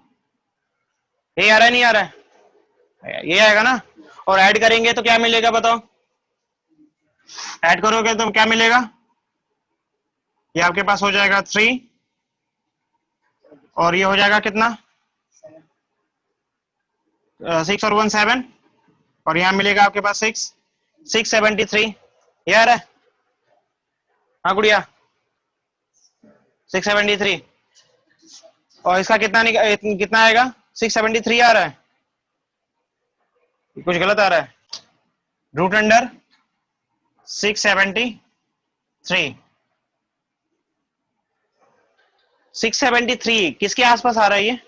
ये आ रहा है नहीं आ रहा है? ये आएगा ना, और ऐड करेंगे तो क्या मिलेगा बताओ? ऐड करोगे तो क्या मिलेगा? ये आपके पास हो जाएगा 3 और ये हो जाएगा कितना? 6 और 1 7, और यहां मिलेगा आपके पास 673, ये आ रहा है? हाँ गुड़िया 673, और इसका कितना आएगा? 673 आ रहा है, कुछ गलत आ रहा है? रूट अंडर 673, 673 किसके आसपास आ रहा है ये?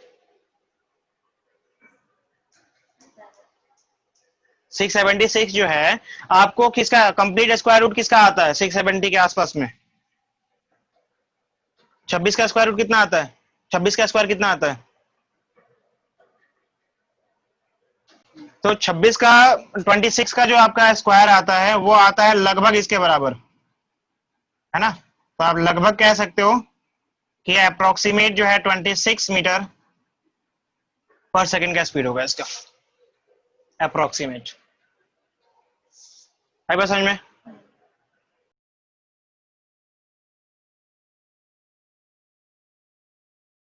676 जो है आपको किसका कंप्लीट स्क्वायर रूट किसका आता है 670 के आसपास में? 26 का स्क्वायर रूट कितना आता है? 26 का स्क्वायर कितना आता है? तो 26 का 26 का जो आपका स्क्वायर आता है वो आता है लगभग इसके बराबर, है ना? तो आप लगभग कह सकते हो कि अप्रोक्सीमेट जो है 26 मीटर पर सेकंड का स्पीड होगा इसका, अप्रोक्सीमेट। है बस समझ में?